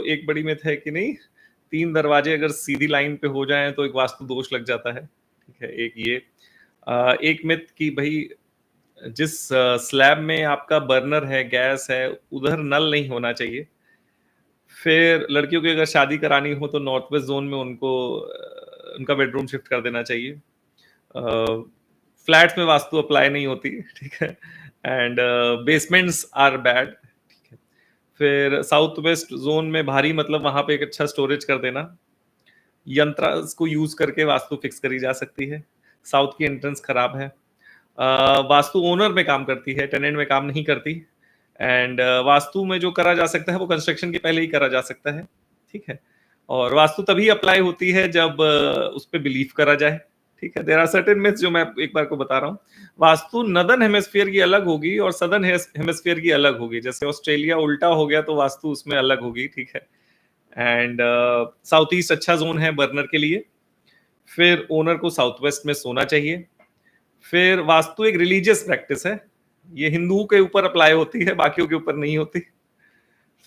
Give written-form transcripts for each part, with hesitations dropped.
एक बड़ी मिथ है कि नहीं, 3 दरवाजे अगर सीधी लाइन पे हो जाएं तो एक वास्तु दोष लग जाता है। ठीक है, एक ये एक मिथ कि भाई जिस स्लैब में आपका बर्नर है, गैस है, उधर नल नहीं होना चाहिए। फिर लड़कियों की अगर शादी करानी हो तो नॉर्थ वेस्ट जोन में उनको उनका बेडरूम शिफ्ट कर देना चाहिए। फ्लैट्स में वास्तु अप्लाई नहीं होती। ठीक है, एंड बेसमेंट्स आर बैड। ठीक है, फिर साउथ वेस्ट जोन में भारी मतलब वहां पे एक अच्छा स्टोरेज कर देना। यंत्र को यूज करके वास्तु फिक्स करी जा सकती है। साउथ की एंट्रेंस खराब है। वास्तु ओनर में काम करती है, टेनेंट में काम नहीं करती। एंड वास्तु में जो करा जा सकता है वो कंस्ट्रक्शन के पहले ही करा जा सकता है। ठीक है, और वास्तु तभी अप्लाई होती है जब उस पर बिलीव करा जाए। ठीक है, देयर आर सर्टेन मिथ्स जो मैं एक बार को बता रहा हूँ। वास्तु नदर्न हेमिस्फीयर की अलग होगी और सदर्न हेमिस्फीयर की अलग होगी। जैसे ऑस्ट्रेलिया उल्टा हो गया तो वास्तु उसमें अलग होगी। ठीक है, एंड साउथ ईस्ट अच्छा जोन है बर्नर के लिए। फिर ओनर को साउथ वेस्ट में सोना चाहिए। फिर वास्तु एक रिलीजियस प्रैक्टिस है, ये हिंदुओं के ऊपर अप्लाई होती है, बाकियों के ऊपर नहीं होती।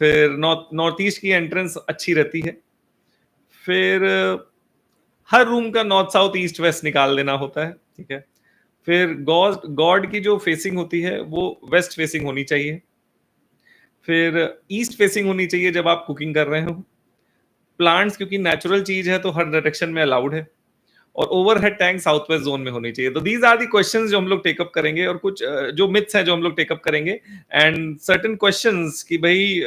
फिर नॉर्थ ईस्ट की एंट्रेंस अच्छी रहती है। फिर हर रूम का नॉर्थ साउथ ईस्ट वेस्ट निकाल देना होता है। ठीक है, फिर गॉड की जो फेसिंग होती है वो वेस्ट फेसिंग होनी चाहिए। फिर ईस्ट फेसिंग होनी चाहिए जब आप कुकिंग कर रहे हो। प्लांट्स क्योंकि नेचुरल चीज है तो हर डायरेक्शन में अलाउड है। और overhead tank south west zone में होनी चाहिए। तो दीज आर दी क्वेश्चंस जो हम लोग टेकअप करेंगे, और कुछ जो मिथ्स हैं जो हम लोग टेकअप करेंगे, एंड सर्टेन क्वेश्चंस कि भाई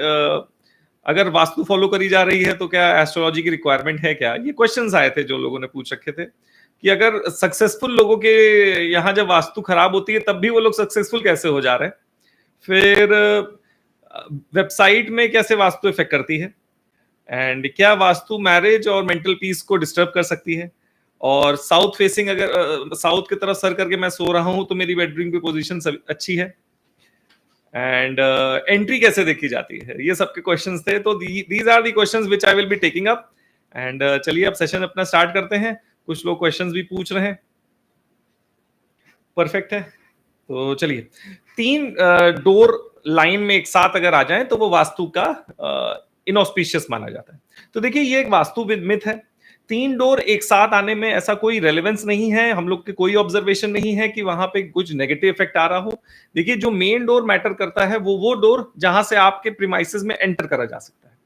अगर वास्तु फॉलो करी जा रही है तो क्या एस्ट्रोलॉजी की रिक्वायरमेंट है क्या। ये क्वेश्चंस आए थे जो लोगों ने पूछ रखे थे कि अगर सक्सेसफुल लोगों के यहाँ जब वास्तु खराब होती है तब भी वो लोग सक्सेसफुल कैसे हो जा रहे हैं। फिर वेबसाइट में कैसे वास्तु इफेक्ट करती है, एंड क्या वास्तु मैरिज और मेंटल पीस को डिस्टर्ब कर सकती है। और साउथ फेसिंग अगर साउथ की तरफ सर करके मैं सो रहा हूं तो मेरी बेडरूम की पोजीशन अच्छी है। एंड एंट्री कैसे देखी जाती है, ये सबके क्वेश्चंस थे। तो these are the questions which I will be taking up. And चलिए अब सेशन अपना स्टार्ट करते हैं। कुछ लोग क्वेश्चंस भी पूछ रहे हैं, परफेक्ट है। तो चलिए, 3 डोर लाइन में एक साथ अगर आ जाएं तो वो वास्तु का इनऑस्पिशियस माना जाता है। तो देखिए, ये एक वास्तु मिथ है। 3 डोर एक साथ आने में ऐसा कोई रेलेवेंस नहीं है, हम लोग के कोई ऑब्जर्वेशन नहीं है कि वहां पे कुछ नेगेटिव इफेक्ट आ रहा हो। देखिए, जो मेन डोर मैटर करता है वो डोर जहां से आपके प्रीमाइसेस में एंटर करा जा सकता है।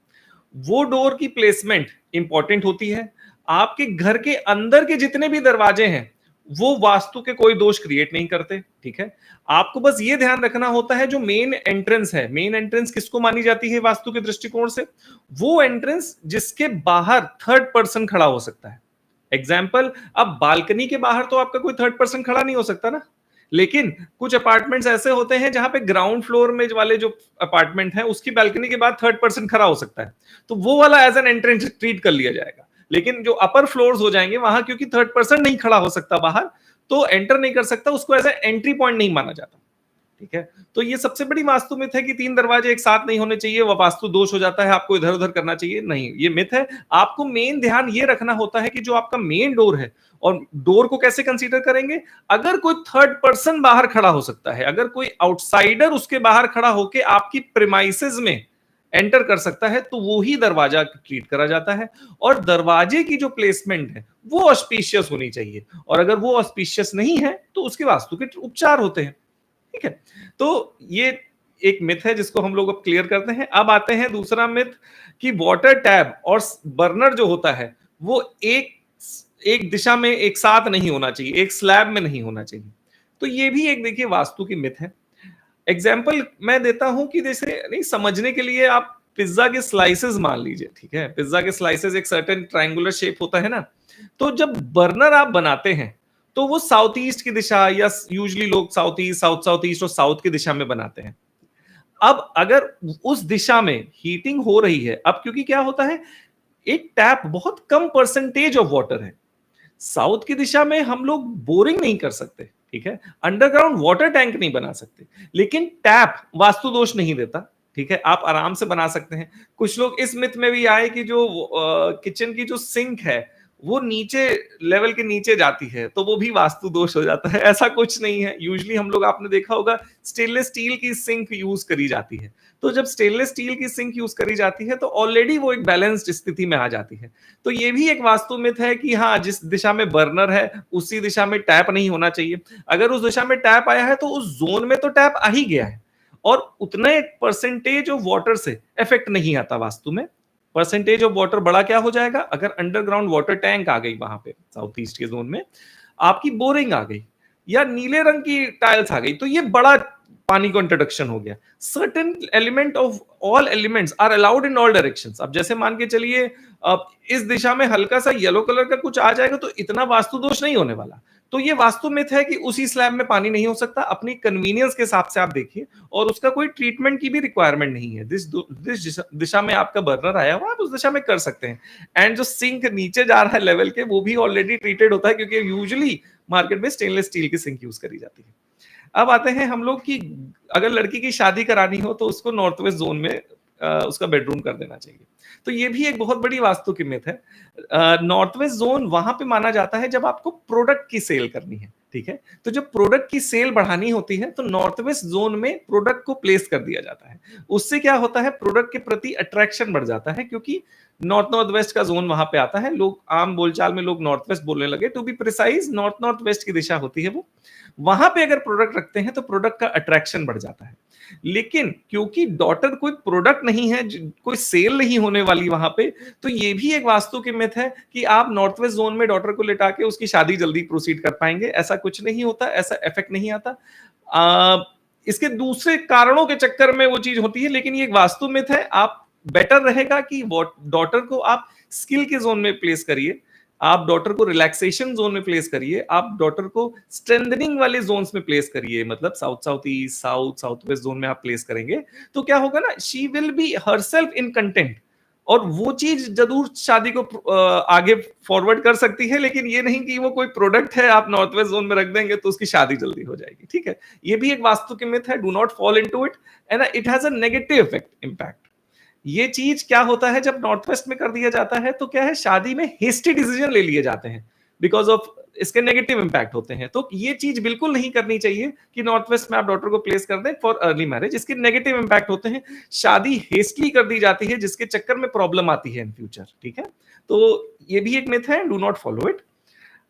वो डोर की प्लेसमेंट इंपॉर्टेंट होती है। आपके घर के अंदर के जितने भी दरवाजे हैं वो वास्तु के कोई दोष क्रिएट नहीं करते। ठीक है, आपको बस ये ध्यान रखना होता है जो मेन एंट्रेंस है, मेन एंट्रेंस किसको मानी जाती है वास्तु के दृष्टिकोण से, वो एंट्रेंस जिसके बाहर थर्ड पर्सन खड़ा हो सकता है। एग्जाम्पल, अब बालकनी के बाहर तो आपका कोई थर्ड पर्सन खड़ा नहीं हो सकता ना। लेकिन कुछ अपार्टमेंट्स ऐसे होते हैं जहां पे ग्राउंड फ्लोर में वाले जो अपार्टमेंट है उसकी बालकनी के बाद थर्ड पर्सन खड़ा हो सकता है, तो वो वाला एज एन एंट्रेंस ट्रीट कर लिया जाएगा। लेकिन जो अपर फ्लोर्स हो जाएंगे वहां क्योंकि थर्ड पर्सन नहीं खड़ा हो सकता बाहर, तो एंटर नहीं कर सकता, उसको एज ए एंट्री पॉइंट नहीं माना जाता। ठीक है, तो ये सबसे बड़ी वास्तु मिथ है कि 3 दरवाजे एक साथ नहीं होने चाहिए, वह वास्तु दोष हो जाता है, आपको इधर उधर करना चाहिए। नहीं, ये मिथ है। आपको मेन ध्यान ये रखना होता है कि जो आपका मेन डोर है, और डोर को कैसे कंसीडर करेंगे, अगर कोई थर्ड पर्सन बाहर खड़ा हो सकता है, अगर कोई आउटसाइडर उसके बाहर खड़ा होकर आपकी प्रीमाइसेस में एंटर कर सकता है तो वो ही दरवाजा ट्रीट करा जाता है। और दरवाजे की जो प्लेसमेंट है वो ऑस्पिशियस होनी चाहिए, और अगर वो ऑस्पिशियस नहीं है तो उसके वास्तु के उपचार होते हैं। ठीक है, तो ये एक मिथ है जिसको हम लोग अब क्लियर करते हैं। अब आते हैं दूसरा मिथ कि वाटर टैब और बर्नर जो होता है वो एक दिशा में एक साथ नहीं होना चाहिए, एक स्लैब में नहीं होना चाहिए। तो ये भी एक देखिए वास्तु की मिथ है। एग्जाम्पल मैं देता हूं कि जैसे नहीं समझने के लिए, आप पिज्जा के स्लाइसेस मान लीजिए। ठीक है, पिज्जा के स्लाइसेस एक सर्टेन ट्रायंगुलर शेप होता है ना, तो जब बर्नर आप बनाते हैं तो वो साउथ ईस्ट की दिशा, या यूजुअली लोग साउथ ईस्ट, साउथ ईस्ट और साउथ की दिशा में बनाते हैं। अब अगर उस दिशा में हीटिंग हो रही है, अब क्योंकि क्या होता है, एक टैप बहुत कम परसेंटेज ऑफ वाटर है, साउथ की दिशा में हम लोग बोरिंग नहीं कर सकते। ठीक है, अंडरग्राउंड वाटर टैंक नहीं बना सकते, लेकिन टैप वास्तु दोष नहीं देता। ठीक है, आप आराम से बना सकते हैं। कुछ लोग इस मिथ में भी आए कि जो किचन की जो सिंक है वो नीचे लेवल के नीचे जाती है तो वो भी वास्तु दोष हो जाता है। ऐसा कुछ नहीं है। यूजुअली हम लोग, आपने देखा होगा, स्टेनलेस स्टील की सिंक यूज करी जाती है। तो जब स्टेनलेस स्टील की सिंक यूज करी जाती है तो ऑलरेडी वो एक बैलेंस्ड स्थिति में आ जाती है। तो ये भी एक वास्तु मिथ है कि हाँ, जिस दिशा में बर्नर है उसी दिशा में टैप नहीं होना चाहिए। अगर उस दिशा में टैप आया है तो उस जोन में तो टैप आ ही गया है, और उतने परसेंटेज ऑफ वाटर से इफेक्ट नहीं आता वास्तु में। परसेंटेज ऑफ वाटर बड़ा क्या हो जाएगा, अगर अंडरग्राउंड वाटर टैंक आ गई वहां पे साउथ ईस्ट के जोन में, आपकी बोरिंग आ गई या नीले रंग की टाइल्स आ गई, तो ये बड़ा पानी को इंट्रोडक्शन हो गया। Certain element of all elements are allowed in all directions. अब जैसे मान के चलिए, अब इस दिशा में हल्का सा येलो कलर का कुछ आ जाएगा तो इतना वास्तु दोष नहीं होने वाला। तो ये वास्तु मिथ है कि उसी स्लैब में पानी नहीं हो सकता। अपनी कन्वीनियंस के हिसाब से आप देखिए, और उसका कोई ट्रीटमेंट की भी रिक्वायरमेंट नहीं है। जिस दिशा में आपका बर्नर आया हुआ, आप उस दिशा में कर सकते हैं। एंड जो सिंक नीचे जा रहा है लेवल के, वो भी ऑलरेडी ट्रीटेड होता है, क्योंकि यूजुअली मार्केट में स्टेनलेस स्टील की सिंक यूज करी जाती है। अब आते हैं हम लोग की, अगर लड़की की शादी करानी हो तो उसको नॉर्थ वेस्ट जोन में उसका बेडरूम कर देना चाहिए। तो ये भी एक बहुत बड़ी वास्तु की मिथ है। नॉर्थ वेस्ट जोन वहां पे माना जाता है जब आपको प्रोडक्ट की सेल करनी है, ठीक है। तो जब प्रोडक्ट की सेल बढ़ानी होती है तो नॉर्थ वेस्ट जोन में प्रोडक्ट को प्लेस कर दिया जाता है। उससे क्या होता है, प्रोडक्ट के प्रति अट्रैक्शन बढ़ जाता है, क्योंकि नॉर्थ नॉर्थ वेस्ट का जोन वहां पे आता है। लोग आम बोलचाल में लोग नॉर्थ वेस्ट बोलने लगे, to be precise north north west की दिशा होती है वो। वहां पे अगर प्रोडक्ट रखते हैं तो प्रोडक्ट का अट्रैक्शन बढ़ जाता है। लेकिन क्योंकि डॉटर कोई प्रोडक्ट नहीं है, कोई सेल नहीं होने वाली वहां पे, तो ये भी एक वास्तु की मिथ है कि आप नॉर्थ वेस्ट जोन में डॉटर को लेटा के उसकी शादी जल्दी प्रोसीड कर पाएंगे। ऐसा कुछ नहीं होता, ऐसा इफेक्ट नहीं आता। इसके दूसरे कारणों के चक्कर में वो चीज होती है, लेकिन ये एक वास्तु मिथ है। आप बेटर रहेगा कि डॉटर को आप स्किल के जोन में प्लेस करिए, आप डॉटर को रिलैक्सेशन जोन में प्लेस करिए, आप डॉटर को स्ट्रेंथनिंग वाले जोन्स में प्लेस करिए, मतलब south south east, south south west zone में आप प्लेस करेंगे तो क्या होगा ना, she will be herself in content, और वो चीज जरूर शादी को आगे फॉरवर्ड कर सकती है। लेकिन ये नहीं कि वो कोई प्रोडक्ट है आप नॉर्थ वेस्ट जोन में रख देंगे तो उसकी शादी जल्दी हो जाएगी, ठीक है। ये भी एक वास्तु की मिथ है, do not fall into it, and it has a negative effect impact. ये चीज क्या होता है, जब नॉर्थ वेस्ट में कर दिया जाता है तो क्या है, शादी में हेस्टी डिसीजन ले लिए जाते हैं बिकॉज ऑफ इसके नेगेटिव इंपैक्ट होते हैं। तो ये चीज बिल्कुल नहीं करनी चाहिए कि नॉर्थ वेस्ट में आप डॉटर को प्लेस कर दें फॉर अर्ली मैरिज। इसके नेगेटिव इंपैक्ट होते हैं, शादी हेस्टली कर दी जाती है जिसके चक्कर में प्रॉब्लम आती है इन फ्यूचर, ठीक है। तो ये भी एक मिथ है, डू नॉट फॉलो इट।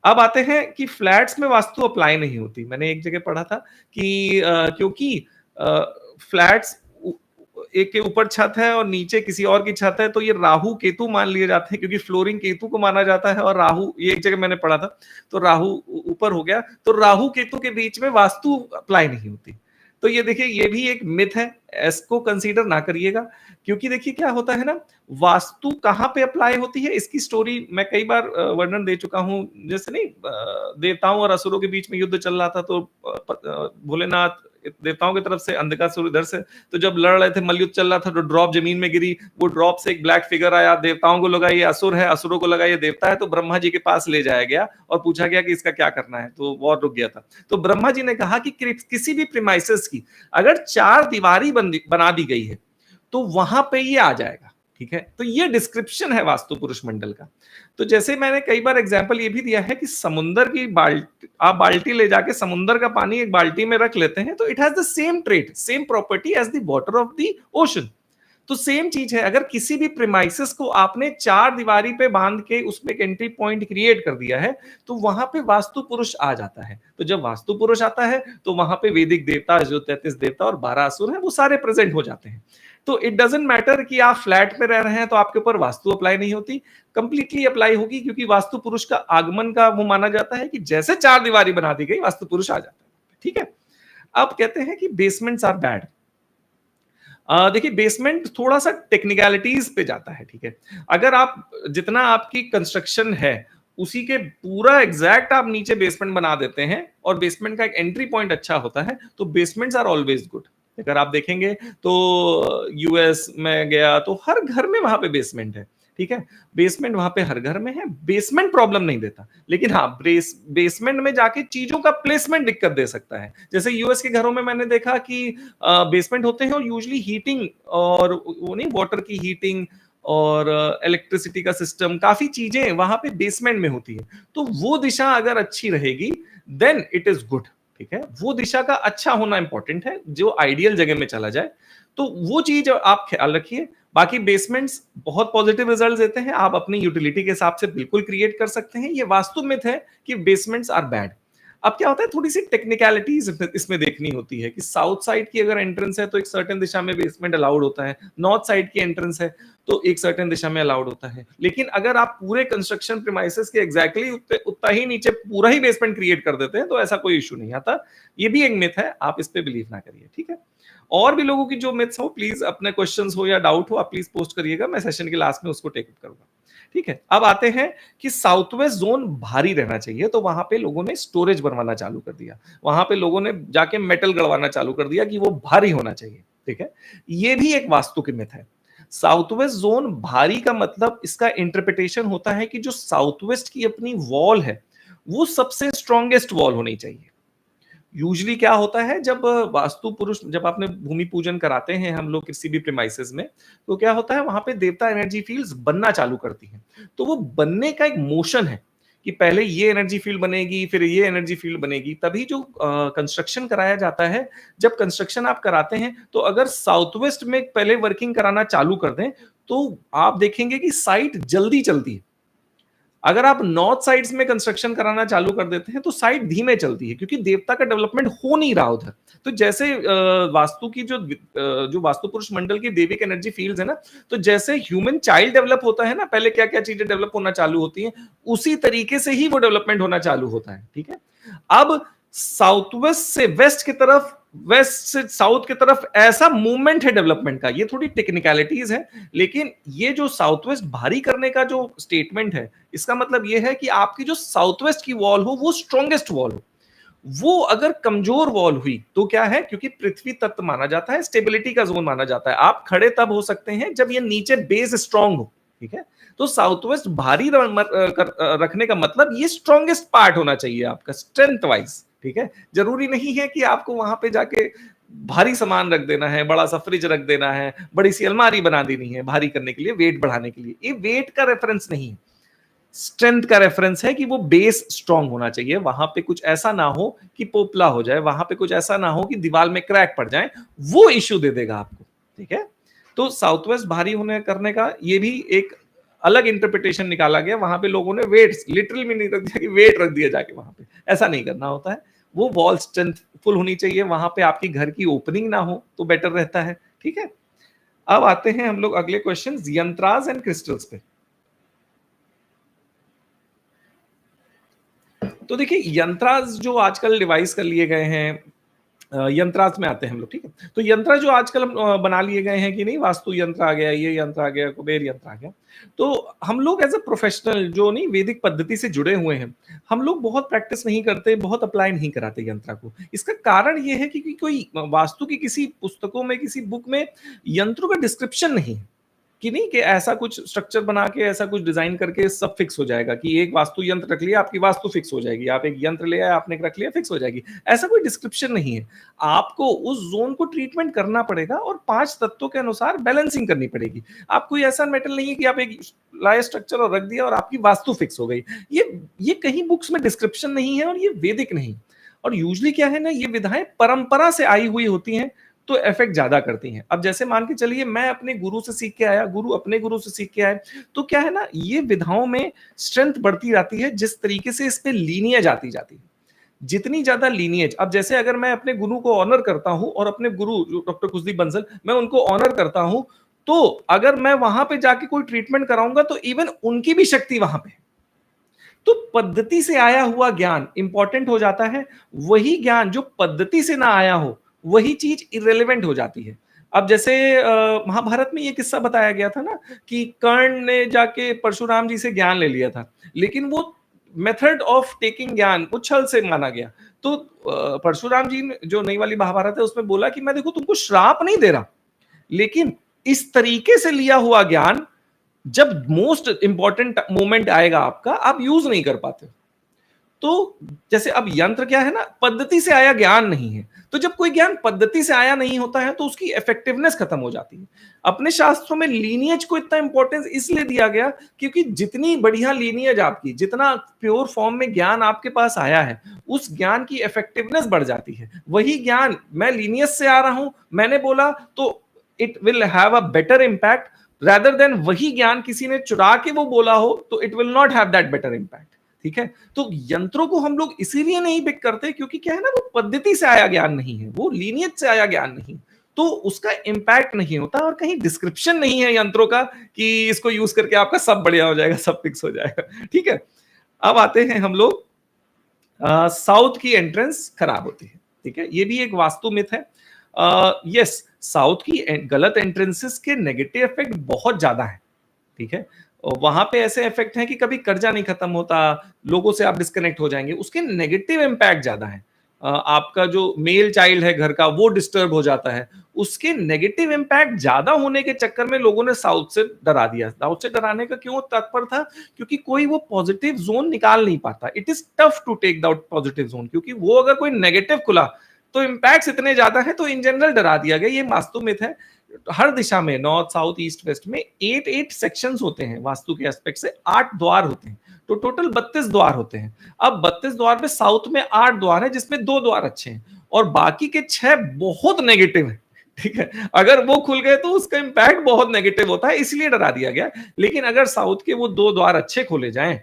अब आते हैं कि फ्लैट्स में वास्तु अप्लाई नहीं होती। मैंने एक जगह पढ़ा था कि क्योंकि फ्लैट्स एक के ऊपर छत है और नीचे किसी और की छत है, तो ये राहु केतु मान लिए जाते हैं, क्योंकि फ्लोरिंग केतु को माना जाता है और राहु, ये एक जगह मैंने पढ़ा था, तो राहु ऊपर हो गया, तो राहु केतु के बीच में वास्तु अप्लाई नहीं होती। तो ये देखिए, ये भी एक मिथ है, इसको कंसीडर ना करिएगा। क्योंकि देखिए क्या होता है ना, वास्तु कहाँ पे अप्लाई होती है इसकी स्टोरी मैं कई बार वर्णन दे चुका हूँ। जैसे नहीं, देवताओं और असुरों के बीच में युद्ध चल रहा था, तो भोलेनाथ देवताओं की तरफ से, अंधकासुर इधर से, तो जब लड़ रहे थे, मलयुद्ध चल रहा था, तो ड्रॉप जमीन में गिरी, वो ड्रॉप से एक ब्लैक फिगर आया, देवताओं को लगा ये असुर है, असुरों को लगा ये देवता है, तो ब्रह्मा जी के पास ले जाया गया और पूछा गया कि इसका क्या करना है, तो वॉर रुक गया था। तो ब्रह्मा जी ने कहा कि किसी भी प्रीमाइसेस की अगर 4 दीवारी बना दी गई है तो वहां पे ये आ जाएगा, ठीक है। तो ये डिस्क्रिप्शन है वास्तु पुरुष मंडल का। तो जैसे मैंने कई बार एग्जांपल ये भी दिया है कि समुंदर की बाल्टी, आप बाल्टी ले जाके समुंदर का पानी एक बाल्टी में रख लेते हैं, तो it has the same trait, same property as the water of the ocean. तो सेम चीज है, अगर किसी भी प्रीमाइसेस को आपने 4 दीवारी पे बांध के उसमें एक एंट्री पॉइंट क्रिएट कर दिया है, तो वहां पे वास्तु पुरुष आ जाता है। तो जब वास्तु पुरुष आता है तो वहां पे वैदिक देवता, जो 33 देवता और 12 असुर हैं, वो सारे प्रेजेंट हो जाते हैं। तो इट डजेंट मैटर कि आप फ्लैट में रह रहे हैं तो आपके ऊपर वास्तु अप्लाई नहीं होती, कंप्लीटली अप्लाई होगी, क्योंकि वास्तु पुरुष का आगमन का वो माना जाता है कि जैसे 4 दीवारी बना दी गई, वास्तु पुरुष आ जाता है, ठीक है। अब कहते हैं कि बेसमेंट्स आर बैड। देखिए, बेसमेंट थोड़ा सा टेक्निकलिटीज पे जाता है, ठीक है। अगर आप जितना आपकी कंस्ट्रक्शन है उसी के पूरा एग्जैक्ट आप नीचे बेसमेंट बना देते हैं और बेसमेंट का एक एंट्री पॉइंट अच्छा होता है, तो बेसमेंट्स आर ऑलवेज गुड। अगर आप देखेंगे तो यूएस में गया तो हर घर में वहां पे बेसमेंट है, ठीक है। बेसमेंट वहां पे हर घर में है, बेसमेंट प्रॉब्लम नहीं देता। लेकिन हाँ, बेसमेंट में जाके चीजों का प्लेसमेंट दिक्कत दे सकता है। जैसे यूएस के घरों में मैंने देखा कि बेसमेंट होते हैं और यूजुअली हीटिंग और वो नहीं, वाटर की हीटिंग और इलेक्ट्रिसिटी का सिस्टम, काफी चीजें वहां पे बेसमेंट में होती है। तो वो दिशा अगर अच्छी रहेगी देन इट इज गुड। ठीक है, वो दिशा का अच्छा होना इंपॉर्टेंट है, जो आइडियल जगह में चला जाए। तो वो चीज आप ख्याल रखिए। बाकी बेसमेंट्स बहुत पॉजिटिव रिजल्ट देते हैं, आप अपनी यूटिलिटी के हिसाब से बिल्कुल क्रिएट कर सकते हैं। ये वास्तु मिथ है कि बेसमेंट्स आर बैड। अब क्या होता है, थोड़ी सी टेक्निकलिटीज इसमें देखनी होती है कि साउथ साइड की अगर एंट्रेंस है तो एक सर्टेन दिशा में बेसमेंट अलाउड होता है, नॉर्थ साइड की एंट्रेंस है तो एक सर्टेन दिशा में अलाउड होता है। लेकिन अगर आप पूरे कंस्ट्रक्शन प्रीमाइसेस के एग्जैक्टली उतना ही नीचे पूरा ही बेसमेंट क्रिएट कर देते हैं तो ऐसा कोई इशू नहीं आता। ये भी एक मिथ है, आप इस पे बिलीव ना करिए। ठीक है, और भी लोगों की जो मिथ्स हो, प्लीज अपने क्वेश्चंस हो या डाउट हो आप प्लीज पोस्ट करिएगा, मैं सेशन के लास्ट में उसको टेक अप करूंगा। ठीक है, अब आते हैं कि साउथ वेस्ट जोन भारी रहना चाहिए, तो वहां पे लोगों ने स्टोरेज बनवाना चालू कर दिया, वहां पे लोगों ने जाके मेटल गड़वाना चालू कर दिया कि वो भारी होना चाहिए। ठीक है, ये भी एक वास्तु की मिथ है। साउथ वेस्ट जोन भारी का मतलब, इसका इंटरप्रिटेशन होता है कि जो साउथ वेस्ट की अपनी वॉल है वो सबसे स्ट्रॉन्गेस्ट वॉल होनी चाहिए। यूजुअली क्या होता है, जब वास्तु पुरुष, जब आपने भूमि पूजन कराते हैं हम लोग किसी भी प्रीमाइसेस में, तो क्या होता है वहां पे देवता एनर्जी फील्ड्स बनना चालू करती हैं। तो वो बनने का एक मोशन है कि पहले ये एनर्जी फील्ड बनेगी, फिर ये एनर्जी फील्ड बनेगी, तभी जो कंस्ट्रक्शन कराया जाता है। जब कंस्ट्रक्शन आप कराते हैं तो अगर साउथ वेस्ट में पहले वर्किंग कराना चालू कर दें तो आप देखेंगे कि साइट जल्दी चलती है। अगर आप नॉर्थ साइड्स में कंस्ट्रक्शन कराना चालू कर देते हैं तो साइट धीमे चलती है, क्योंकि देवता का डेवलपमेंट हो नहीं रहा उधर। तो जैसे वास्तु की जो वास्तु पुरुष मंडल की देविक एनर्जी फील्ड्स है ना, तो जैसे ह्यूमन चाइल्ड डेवलप होता है ना, पहले क्या क्या चीजें डेवलप होना चालू होती हैं, उसी तरीके से ही वो डेवलपमेंट होना चालू होता है। ठीक है, अब साउथ वेस्ट से वेस्ट की तरफ, वेस्ट से साउथ की तरफ ऐसा मूवमेंट है डेवलपमेंट का, ये थोड़ी टेक्निकलिटीज है। लेकिन ये जो साउथ वेस्ट भारी करने का जो स्टेटमेंट है, इसका मतलब ये है कि आपकी जो साउथ वेस्ट की वॉल हो वो स्ट्रॉन्गेस्ट वॉल हो। वो अगर कमजोर वॉल हुई तो क्या है, क्योंकि पृथ्वी तत्व माना जाता है, स्टेबिलिटी का जोन माना जाता है, आप खड़े तब हो सकते हैं जब ये नीचे बेस स्ट्रांग हो। ठीक है, तो साउथ वेस्ट भारी रखने का मतलब ये स्ट्रॉन्गेस्ट पार्ट होना चाहिए आपका स्ट्रेंथ वाइज। ठीक है, जरूरी नहीं है कि आपको वहां पे जाके भारी सामान रख देना है, बड़ा सा फ्रिज रख देना है, बड़ी सी अलमारी बना देनी है भारी करने के लिए, वेट बढ़ाने के लिए। ये वेट का रेफरेंस नहीं है, स्ट्रेंथ का रेफरेंस है कि वो बेस स्ट्रांग होना चाहिए। वहां पे कुछ ऐसा ना हो कि पोपला हो जाए, वहां पे कुछ ऐसा ना हो कि दीवार में क्रैक पड़ जाए, वो इश्यू दे देगा आपको। ठीक है, तो साउथ वेस्ट भारी होने करने का ये भी एक अलग इंटरप्रिटेशन निकाला गया। वहां पे लोगों ने वेट लिटरली में नहीं रख दिया कि वेट रख दिया जाके, वहां पे ऐसा नहीं करना होता है। वो वॉल स्ट्रेंथफुल होनी चाहिए, वहां पे आपकी घर की ओपनिंग ना हो तो बेटर रहता है। ठीक है, अब आते हैं हम लोग अगले क्वेश्चन, यंत्रास एंड क्रिस्टल्स पे। तो देखिए, यंत्रास जो आजकल डिवाइस कर लिए गए हैं, यंत्रास में आते हैं हम लोग। ठीक है, तो यंत्र जो आजकल बना लिए गए हैं कि नहीं, वास्तु यंत्र आ गया, ये यंत्र आ गया, कुबेर यंत्र आ गया। तो हम लोग एज ए प्रोफेशनल जो नहीं वैदिक पद्धति से जुड़े हुए हैं, हम लोग बहुत प्रैक्टिस नहीं करते, बहुत अप्लाई नहीं कराते यंत्र को। इसका कारण ये है कि कोई वास्तु की किसी पुस्तकों में, किसी बुक में यंत्रों का डिस्क्रिप्शन नहीं है कि नहीं, कि ऐसा कुछ स्ट्रक्चर बना के, ऐसा कुछ डिजाइन करके सब फिक्स हो जाएगा कि एक वास्तु यंत्र रख लिया आपकी वास्तु फिक्स हो जाएगी, आप एक यंत्र ले आए आपने रख लिया फिक्स हो जाएगी। ऐसा कोई डिस्क्रिप्शन नहीं है। आपको उस जोन को ट्रीटमेंट करना पड़ेगा और 5 तत्वों के अनुसार बैलेंसिंग करनी पड़ेगी। आप कोई ऐसा मेटल नहीं है कि आप एक लाए स्ट्रक्चर और रख दिया और आपकी वास्तु फिक्स हो गई। ये कहीं बुक्स में डिस्क्रिप्शन नहीं है और ये वैदिक नहीं। और यूजुअली क्या है ना, ये विधाएं परंपरा से आई हुई होती हैं तो इफेक्ट ज्यादा करती हैं। अब जैसे मान के चलिए मैं अपने गुरु से सीख के आया, गुरु अपने गुरु से सीख के आए, तो क्या है ना, ये विधाओं में स्ट्रेंथ बढ़ती जाती है जिस तरीके से इस पे लीनियज आती जाती है। जितनी ज्यादा लीनियज, अब जैसे अगर मैं अपने गुरु को ऑनर करता हूं और अपने गुरु डॉक्टर कुलदीप बंसल, मैं उनको ऑनर करता हूं, तो अगर मैं वहां पे जाके कोई ट्रीटमेंट कराऊंगा तो इवन उनकी भी शक्ति वहां पे। तो पद्धति से आया हुआ ज्ञान इंपॉर्टेंट हो जाता है। वही ज्ञान जो पद्धति से ना आया हो, वही चीज इरेलीवेंट हो जाती है। अब जैसे महाभारत में ये किस्सा बताया गया था ना कि कर्ण ने जाके परशुराम जी से ज्ञान ले लिया था, लेकिन वो मेथड ऑफ टेकिंग ज्ञान वो छल से माना गया। तो परशुराम जी ने, जो नई वाली महाभारत है उसमें बोला कि मैं देखो तुमको श्राप नहीं दे रहा, लेकिन इस तरीके से लिया हुआ ज्ञान जब मोस्ट इंपॉर्टेंट मोमेंट आएगा आपका, आप यूज नहीं कर पाते। तो जैसे अब यंत्र क्या है ना, पद्धति से आया ज्ञान नहीं है। तो जब कोई ज्ञान पद्धति से आया नहीं होता है तो उसकी इफेक्टिवनेस खत्म हो जाती है। अपने शास्त्रों में लीनिएज को इतना इंपॉर्टेंस इसलिए दिया गया क्योंकि जितनी बढ़िया लीनिएज आपकी, जितना प्योर फॉर्म में ज्ञान आपके पास आया है, उस ज्ञान की इफेक्टिवनेस बढ़ जाती है। वही ज्ञान मैं लीनियज से आ रहा हूं, मैंने बोला तो it will have a better impact rather than वही ज्ञान किसी ने चुरा के वो बोला हो तो it will not have that better impact. ठीक है, तो यंत्रों को हम लोग इसीलिए नहीं पिक करते क्योंकि क्या है ना, वो पद्धति से आया ज्ञान नहीं है, वो लीनियज से आया ज्ञान नहीं, तो उसका इम्पैक्ट नहीं होता और कहीं डिस्क्रिप्शन नहीं है यंत्रों का कि इसको यूज करके आपका सब बढ़िया हो जाएगा, सब फिक्स हो जाएगा। ठीक है, अब आते हैं हम लोग साउथ की एंट्रेंस खराब होती है। ठीक है, ये भी एक वास्तु मिथ है। यस, साउथ की गलत एंट्रेंसेस के नेगेटिव इफेक्ट बहुत ज्यादा है। ठीक है, वहां पे ऐसे इफेक्ट हैं कि कभी कर्जा नहीं खत्म होता, लोगों से आप डिस्कनेक्ट हो जाएंगे, उसके नेगेटिव इम्पैक्ट ज्यादा है। आपका जो मेल चाइल्ड है घर का वो डिस्टर्ब हो जाता है, उसके नेगेटिव इम्पैक्ट ज्यादा होने के चक्कर में लोगों ने साउथ से डरा दिया। साउथ से डराने का क्यों तात्पर्य था? क्योंकि कोई वो पॉजिटिव जोन निकाल नहीं पाता। It is tough to take the positive zone, क्योंकि वो अगर कोई नेगेटिव खुला तो इम्पैक्ट इतने ज्यादा है, तो इन जनरल डरा दिया गया। ये वास्तु मिथ है। हर दिशा में, नॉर्थ साउथ ईस्ट वेस्ट में 8 सेक्शंस होते हैं वास्तु के एस्पेक्ट से, 8 द्वार होते हैं, तो टोटल 32 द्वार होते हैं। अब 32 द्वार में साउथ में 8 द्वार है जिसमें 2 द्वार अच्छे हैं और बाकी के 6 बहुत नेगेटिव है। ठीक है, अगर वो खुल गए तो उसका इंपैक्ट बहुत नेगेटिव होता है, इसलिए डरा दिया गया। लेकिन अगर साउथ के वो 2 द्वार अच्छे खोले जाएं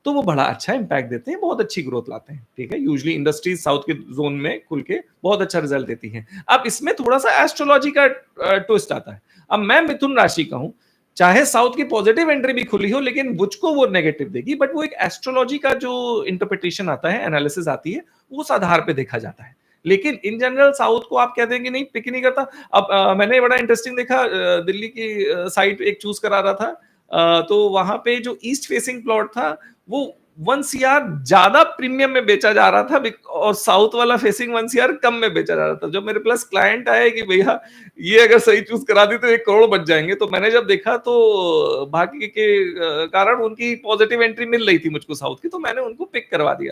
तो वो बड़ा अच्छा इंपैक्ट देते हैं, बहुत अच्छी ग्रोथ लाते हैं। ठीक है, यूजुअली इंडस्ट्रीज साउथ के जोन में खुल के बहुत अच्छा रिजल्ट देती हैं। अब इसमें थोड़ा सा एस्ट्रोलॉजी का ट्विस्ट आता है। अब मैं मिथुन राशि का हूं, चाहे साउथ की पॉजिटिव एंट्री भी खुली हो लेकिन मुझको वो नेगेटिव देगी, बट वो एक एस्ट्रोलॉजी का जो इंटरप्रिटेशन आता है, एनालिसिस आती है, उस आधार पे देखा जाता है। लेकिन इन जनरल साउथ को आप कह देंगे नहीं, पिक नहीं करता। अब मैंने बड़ा इंटरेस्टिंग देखा, दिल्ली की साइट एक चूज करा रहा था, तो वहां पे जो ईस्ट फेसिंग प्लॉट था वो 1 CR ज्यादा प्रीमियम में बेचा जा रहा था और साउथ वाला फेसिंग 1 CR कम में बेचा जा रहा था। जब मेरे प्लस क्लाइंट आए कि भैया ये अगर सही चूज करा दी तो 1 करोड़ बच जाएंगे, तो मैंने जब देखा तो भाग्य के कारण उनकी पॉजिटिव एंट्री मिल रही थी मुझको साउथ की, तो मैंने उनको पिक करवा दिया,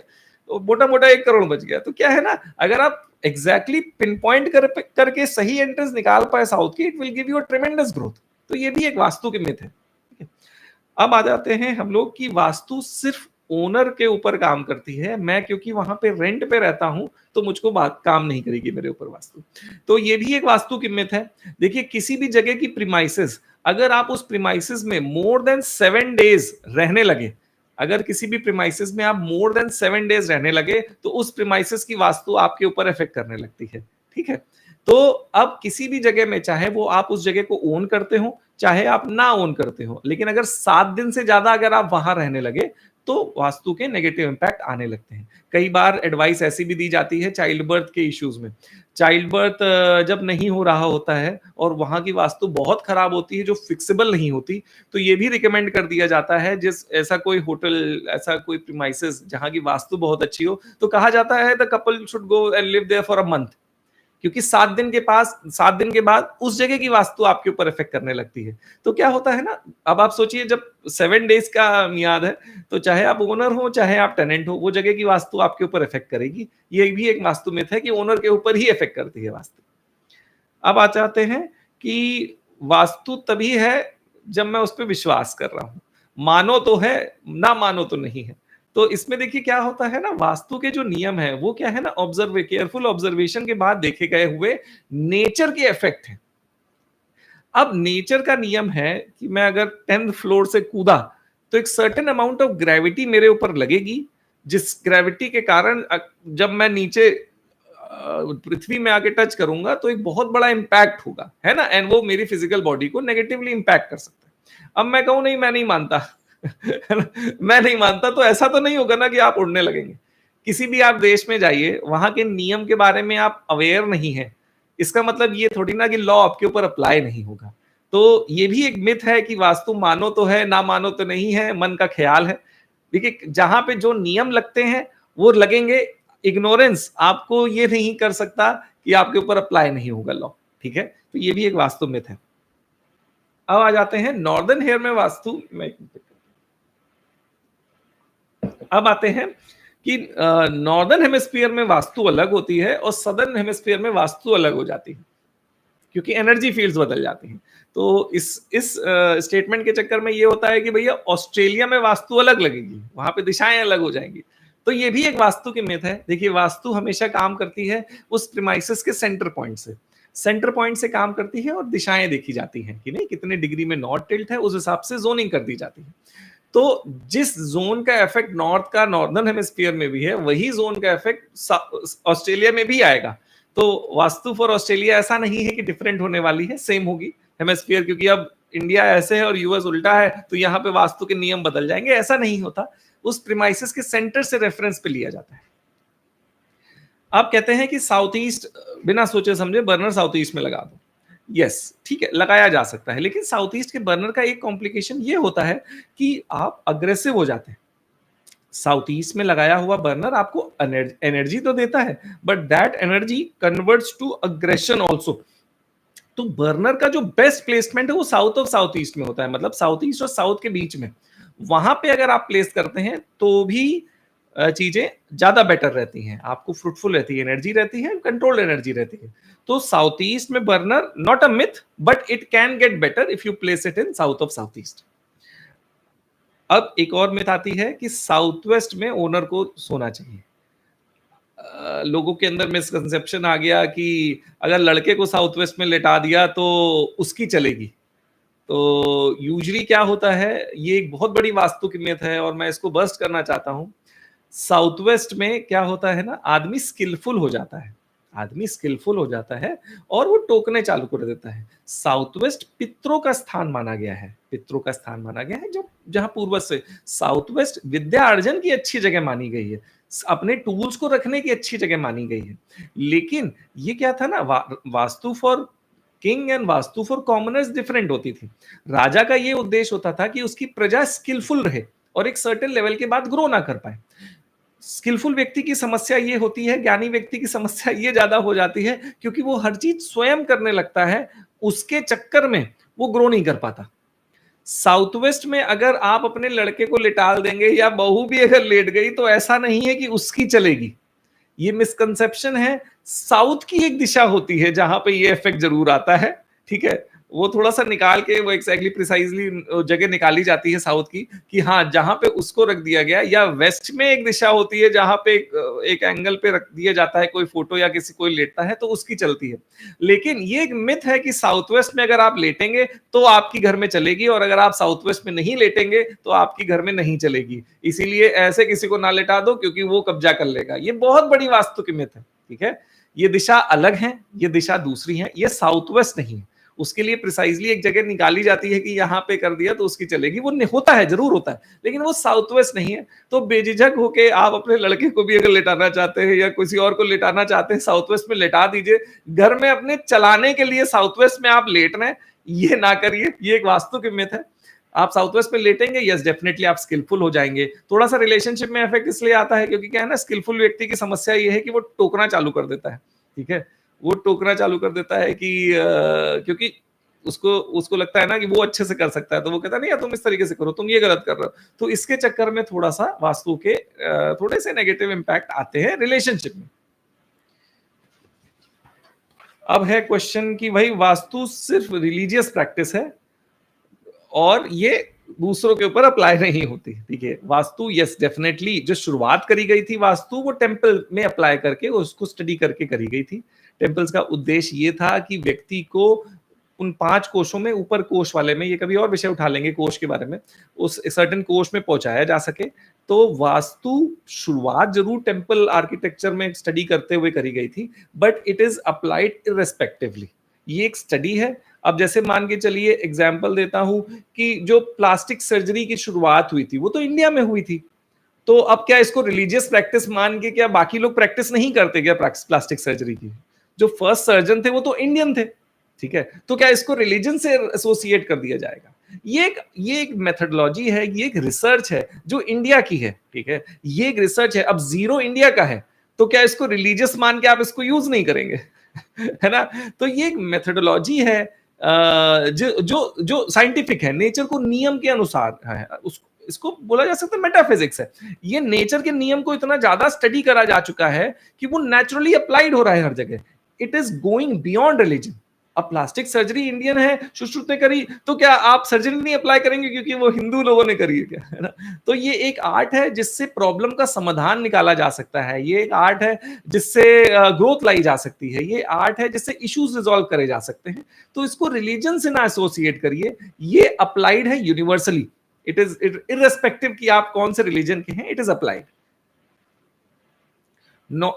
तो मोटा मोटा 1 करोड़ बच गया। तो क्या है ना, अगर आप एग्जैक्टली पिन पॉइंट करके सही एंट्रेंस निकाल पाए साउथ की, it will give you a ट्रेमेंडस growth. तो ये भी एक वास्तु के मिथ है। अब आ जाते हैं हम लोग की वास्तु सिर्फ ओनर के ऊपर काम करती है। मैं क्योंकि वहां पे रेंट पे रहता हूं तो मुझको बात काम नहीं करेगी मेरे ऊपर वास्तु। तो ये भी एक वास्तु की मिथ है। देखिए, किसी भी जगह की प्रीमाइसेस, अगर आप उस प्रीमाइसेस में मोर देन 7 डेज रहने लगे, अगर किसी भी प्रीमाइसेस में आप मोर देन 7 डेज रहने लगे तो उस प्रीमाइसेस की वास्तु आपके ऊपर इफेक्ट करने लगती है। ठीक है, तो अब किसी भी जगह में, चाहे वो आप उस जगह को ओन करते हो चाहे आप ना ओन करते हो, लेकिन अगर 7 दिन से ज्यादा अगर आप वहां रहने लगे तो वास्तु के नेगेटिव इंपैक्ट आने लगते हैं। कई बार एडवाइस ऐसी भी दी जाती है चाइल्ड बर्थ के इश्यूज में। चाइल्ड बर्थ जब नहीं हो रहा होता है और वहां की वास्तु बहुत खराब होती है जो फिक्सेबल नहीं होती, तो ये भी रिकमेंड कर दिया जाता है, जिस ऐसा कोई होटल, ऐसा कोई प्रीमाइसेस जहां की वास्तु बहुत अच्छी हो, तो कहा जाता है the couple should go and live there for a month, क्योंकि 7 दिन के बाद उस जगह की वास्तु आपके ऊपर इफेक्ट करने लगती है। तो क्या होता है ना, अब आप सोचिए जब 7 डेज का मियाद है, तो चाहे आप ओनर हो चाहे आप टेनेंट हो, वो जगह की वास्तु आपके ऊपर इफेक्ट करेगी। ये भी एक वास्तु मिथ है कि ओनर के ऊपर ही इफेक्ट करती है वास्तु। अब आ जाते हैं कि वास्तु तभी है जब मैं उस पर विश्वास कर रहा हूं, मानो तो है ना मानो तो नहीं है। तो इसमें देखिए क्या होता है ना, वास्तु के जो नियम है वो क्या है ना, केयरफुल ऑब्जर्वेशन के बाद देखे गए हुए नेचर के इफेक्ट है। अब नेचर का नियम है कि मैं अगर 10th फ्लोर से कूदा तो एक सर्टेन अमाउंट ऑफ ग्रेविटी मेरे ऊपर लगेगी, जिस ग्रेविटी के कारण जब मैं नीचे पृथ्वी में आके टच करूंगा तो एक बहुत बड़ा इंपैक्ट होगा, है ना, एंड वो मेरी फिजिकल बॉडी को नेगेटिवली इंपैक्ट कर सकता है। अब मैं कहूं नहीं, मैं नहीं मानता, है ना, मैं नहीं मानता, तो ऐसा तो नहीं होगा ना कि आप उड़ने लगेंगे। किसी भी आप देश में जाइए, वहां के नियम के बारे में आप अवेयर नहीं है, इसका मतलब ये थोड़ी ना कि लॉ आपके ऊपर अप्लाई नहीं होगा। तो ये भी एक मिथ है कि वास्तु मानो तो है ना मानो तो नहीं है, मन का ख्याल है। देखिए, जहां पे जो नियम लगते हैं वो लगेंगे, इग्नोरेंस आपको ये नहीं कर सकता कि आपके ऊपर अप्लाई नहीं होगा लॉ। ठीक है, तो ये भी एक वास्तु मिथ है। अब आ जाते हैं नॉर्दर्न हेयर में वास्तु में। अब आते हैं कि नॉर्दर्न हेमिस्फीयर में वास्तु अलग होती है और सदर्न हेमिस्फीयर में वास्तु अलग हो जाती है, क्योंकि एनर्जी फील्ड्स बदल जाती हैं। तो इस स्टेटमेंट के चक्कर में ये होता है कि भैया ऑस्ट्रेलिया में वास्तु अलग लगेगी, वहां पे दिशाएं अलग हो जाएंगी। तो ये भी एक वास्तु की मिथ है। देखिए, वास्तु हमेशा काम करती है उस प्रीमाइसेस के सेंटर पॉइंट से, सेंटर पॉइंट से काम करती है और दिशाएं देखी जाती हैं कि नहीं कितने डिग्री में नॉर्थ टिल्ट है, उस हिसाब से जोनिंग कर दी जाती है। तो जिस जोन का इफेक्ट नॉर्थ का नॉर्दर्न हेमिस्फीयर में भी है, वही जोन का इफेक्ट ऑस्ट्रेलिया में भी आएगा। तो वास्तु फॉर ऑस्ट्रेलिया ऐसा नहीं है कि डिफरेंट होने वाली है, सेम होगी हेमिस्फीयर, क्योंकि अब इंडिया ऐसे है और यूएस उल्टा है, तो यहाँ पे वास्तु के नियम बदल जाएंगे, ऐसा नहीं होता। उस प्रीमाइसेस के सेंटर से रेफरेंस पे लिया जाता है। आप कहते हैं कि साउथ ईस्ट, बिना सोचे समझे बर्नर साउथ ईस्ट में लगा दो। यस, ठीक है, लगाया जा सकता है, लेकिन साउथ ईस्ट के बर्नर का एक कॉम्प्लिकेशन ये होता है कि आप अग्रेसिव हो जाते हैं। साउथ ईस्ट में लगाया हुआ बर्नर आपको एनर्जी तो देता है, but that energy converts to aggression also. तो बर्नर का जो बेस्ट प्लेसमेंट है वो साउथ ऑफ साउथ ईस्ट में होता है, मतलब साउथ ईस्ट और साउथ के बीच में। वहां पे अगर आप प्लेस करते हैं तो भी चीजें ज्यादा बेटर रहती हैं, आपको फ्रूटफुल रहती है, एनर्जी रहती है, कंट्रोल्ड एनर्जी रहती है। तो साउथ ईस्ट में burner not a myth, but it can get better if you place it in south of south east. अब एक और मिथ आती है कि साउथ वेस्ट में ओनर को सोना चाहिए। लोगों के अंदर मिसकंसेप्शन आ गया कि अगर लड़के को साउथ वेस्ट में लेटा दिया तो उसकी चलेगी। तो यूजुअली क्या होता है, ये एक बहुत बड़ी वास्तु की मिथ है और मैं इसको बस्ट करना चाहता हूं। साउथ वेस्ट में क्या होता है ना, आदमी स्किलफुल हो जाता है, आदमी स्किलफुल हो जाता है और वो टोकने चालू कर देता है। साउथ वेस्ट पितरों का स्थान माना गया है, पितरों का स्थान माना गया है, जो जहां पूर्वज से साउथ वेस्ट विद्या अर्जन की अच्छी जगह मानी गई है, अपने टूल्स को रखने की अच्छी जगह मानी गई है। लेकिन ये क्या था ना, vastu for king and vastu for commoners different होती थी। राजा का ये उद्देश्य होता था कि उसकी प्रजा स्किलफुल रहे और एक सर्टेन लेवल के बाद ग्रो ना कर पाए। स्किलफुल व्यक्ति की समस्या ये होती है, ज्ञानी व्यक्ति की समस्या ये ज्यादा हो जाती है, क्योंकि वो हर चीज स्वयं करने लगता है, उसके चक्कर में वो ग्रो नहीं कर पाता। साउथ वेस्ट में अगर आप अपने लड़के को लिटाल देंगे या बहू भी अगर लेट गई तो ऐसा नहीं है कि उसकी चलेगी, ये मिसकंसेप्शन है। साउथ की एक दिशा होती है जहां पे ये इफेक्ट जरूर आता है, ठीक है, वो थोड़ा सा निकाल के वो एक्जैक्टली प्रिसाइजली जगह निकाली जाती है साउथ की, कि हाँ जहां पे उसको रख दिया गया, या वेस्ट में एक दिशा होती है जहां पे एक एंगल पे रख दिया जाता है कोई फोटो या किसी कोई लेटता है तो उसकी चलती है। लेकिन ये एक मिथ है कि साउथ वेस्ट में अगर आप लेटेंगे तो आपकी घर में चलेगी, और अगर आप साउथ वेस्ट में नहीं लेटेंगे तो आपकी घर में नहीं चलेगी। इसीलिए ऐसे किसी को ना लेटा दो क्योंकि वो कब्जा कर लेगा। ये बहुत बड़ी वास्तु की मिथ है, ठीक है। ये दिशा अलग है, ये दिशा दूसरी है, ये साउथ वेस्ट नहीं है। उसके लिए प्रिसाइजली एक जगह निकाली जाती है कि यहाँ पे कर दिया तो उसकी चलेगी, वो होता है, जरूर होता है, लेकिन वो साउथ वेस्ट नहीं है। तो बेझिझक होके आप अपने लड़के को भी अगर लेटाना चाहते हैं या किसी और को लेटाना चाहते हैं, साउथ वेस्ट में लेटा दीजिए। घर में अपने चलाने के लिए साउथ वेस्ट में आप लेट रहे हैं, ये ना करिए, ये एक वास्तु की मिथ है। आप साउथ वेस्ट में लेटेंगे, यस डेफिनेटली आप स्किलफुल हो जाएंगे। थोड़ा सा रिलेशनशिप में इफेक्ट इसलिए आता है क्योंकि क्या है ना, स्किलफुल व्यक्ति की समस्या ये है कि वो टोकना चालू कर देता है, ठीक है, वो टोकना चालू कर देता है कि क्योंकि उसको लगता है ना कि वो अच्छे से कर सकता है, तो वो कहता है नहीं यार तुम इस तरीके से करो, तुम ये गलत कर रहे हो। तो इसके चक्कर में थोड़ा सा वास्तु के थोड़े से नेगेटिव इंपैक्ट आते हैं रिलेशनशिप में। अब है क्वेश्चन कि भाई वास्तु सिर्फ रिलीजियस प्रैक्टिस है और ये दूसरों के ऊपर अप्लाई नहीं होती, ठीक है। वास्तु यस डेफिनेटली जो शुरुआत करी गई थी वास्तु, वो टेम्पल में अप्लाई करके उसको स्टडी करके करी गई थी। टेम्पल्स का उद्देश्य ये था कि व्यक्ति को उन 5 कोशों में, ऊपर कोश वाले में, ये कभी और विषय उठा लेंगे कोश के बारे में, उस सर्टेन कोश में पहुंचाया जा सके। तो वास्तु शुरुआत जरूर टेम्पल आर्किटेक्चर में स्टडी करते हुए करी गई थी, बट इट इज अप्लाइड इररेस्पेक्टिवली। ये एक स्टडी है। अब जैसे मान के चलिए, एग्जाम्पल देता हूं कि जो प्लास्टिक सर्जरी की शुरुआत हुई थी वो तो इंडिया में हुई थी, तो अब क्या इसको रिलीजियस प्रैक्टिस मान के क्या बाकी लोग प्रैक्टिस नहीं करते क्या प्लास्टिक सर्जरी की? जो फर्स्ट सर्जन थे वो तो इंडियन थे, ठीक है, तो क्या इसको रिलीजन से एसोसिएट कर दिया जाएगा? ये एक मेथडोलॉजी है, ये एक रिसर्च है जो इंडिया की है, ठीक है, ये एक रिसर्च है। अब जीरो इंडिया का है, तो क्या इसको रिलीजियस मान के आप इसको यूज नहीं करेंगे? है ना? तो ये एक मेथडोलॉजी है जो जो जो साइंटिफिक है, नेचर को नियम के अनुसार है, उसको इसको बोला जा सकता है मेटाफिजिक्स है। ये नेचर के नियम को इतना ज्यादा स्टडी करा जा चुका है कि वो नेचुरली अप्लाइड हो रहा है हर जगह। It is going beyond religion. अब प्लास्टिक सर्जरी इंडियन है, सुश्रुत ने करी, तो क्या आप सर्जरी नहीं अप्लाई करेंगे क्योंकि वो हिंदू लोगों ने करी है क्या, है ना? तो ये एक आर्ट है जिससे प्रॉब्लम का समाधान निकाला जा सकता है, ये एक आर्ट है जिससे ग्रोथ लाई जा सकती है, ये आर्ट है जिससे इश्यूज रिजॉल्व करे जा सकते हैं। तो इसको रिलीजन से ना एसोसिएट करिए, ये अप्लाइड है यूनिवर्सली। इट इज इररेस्पेक्टिव कि आप कौन से रिलीजन के हैं, इट इज अप्लाइड।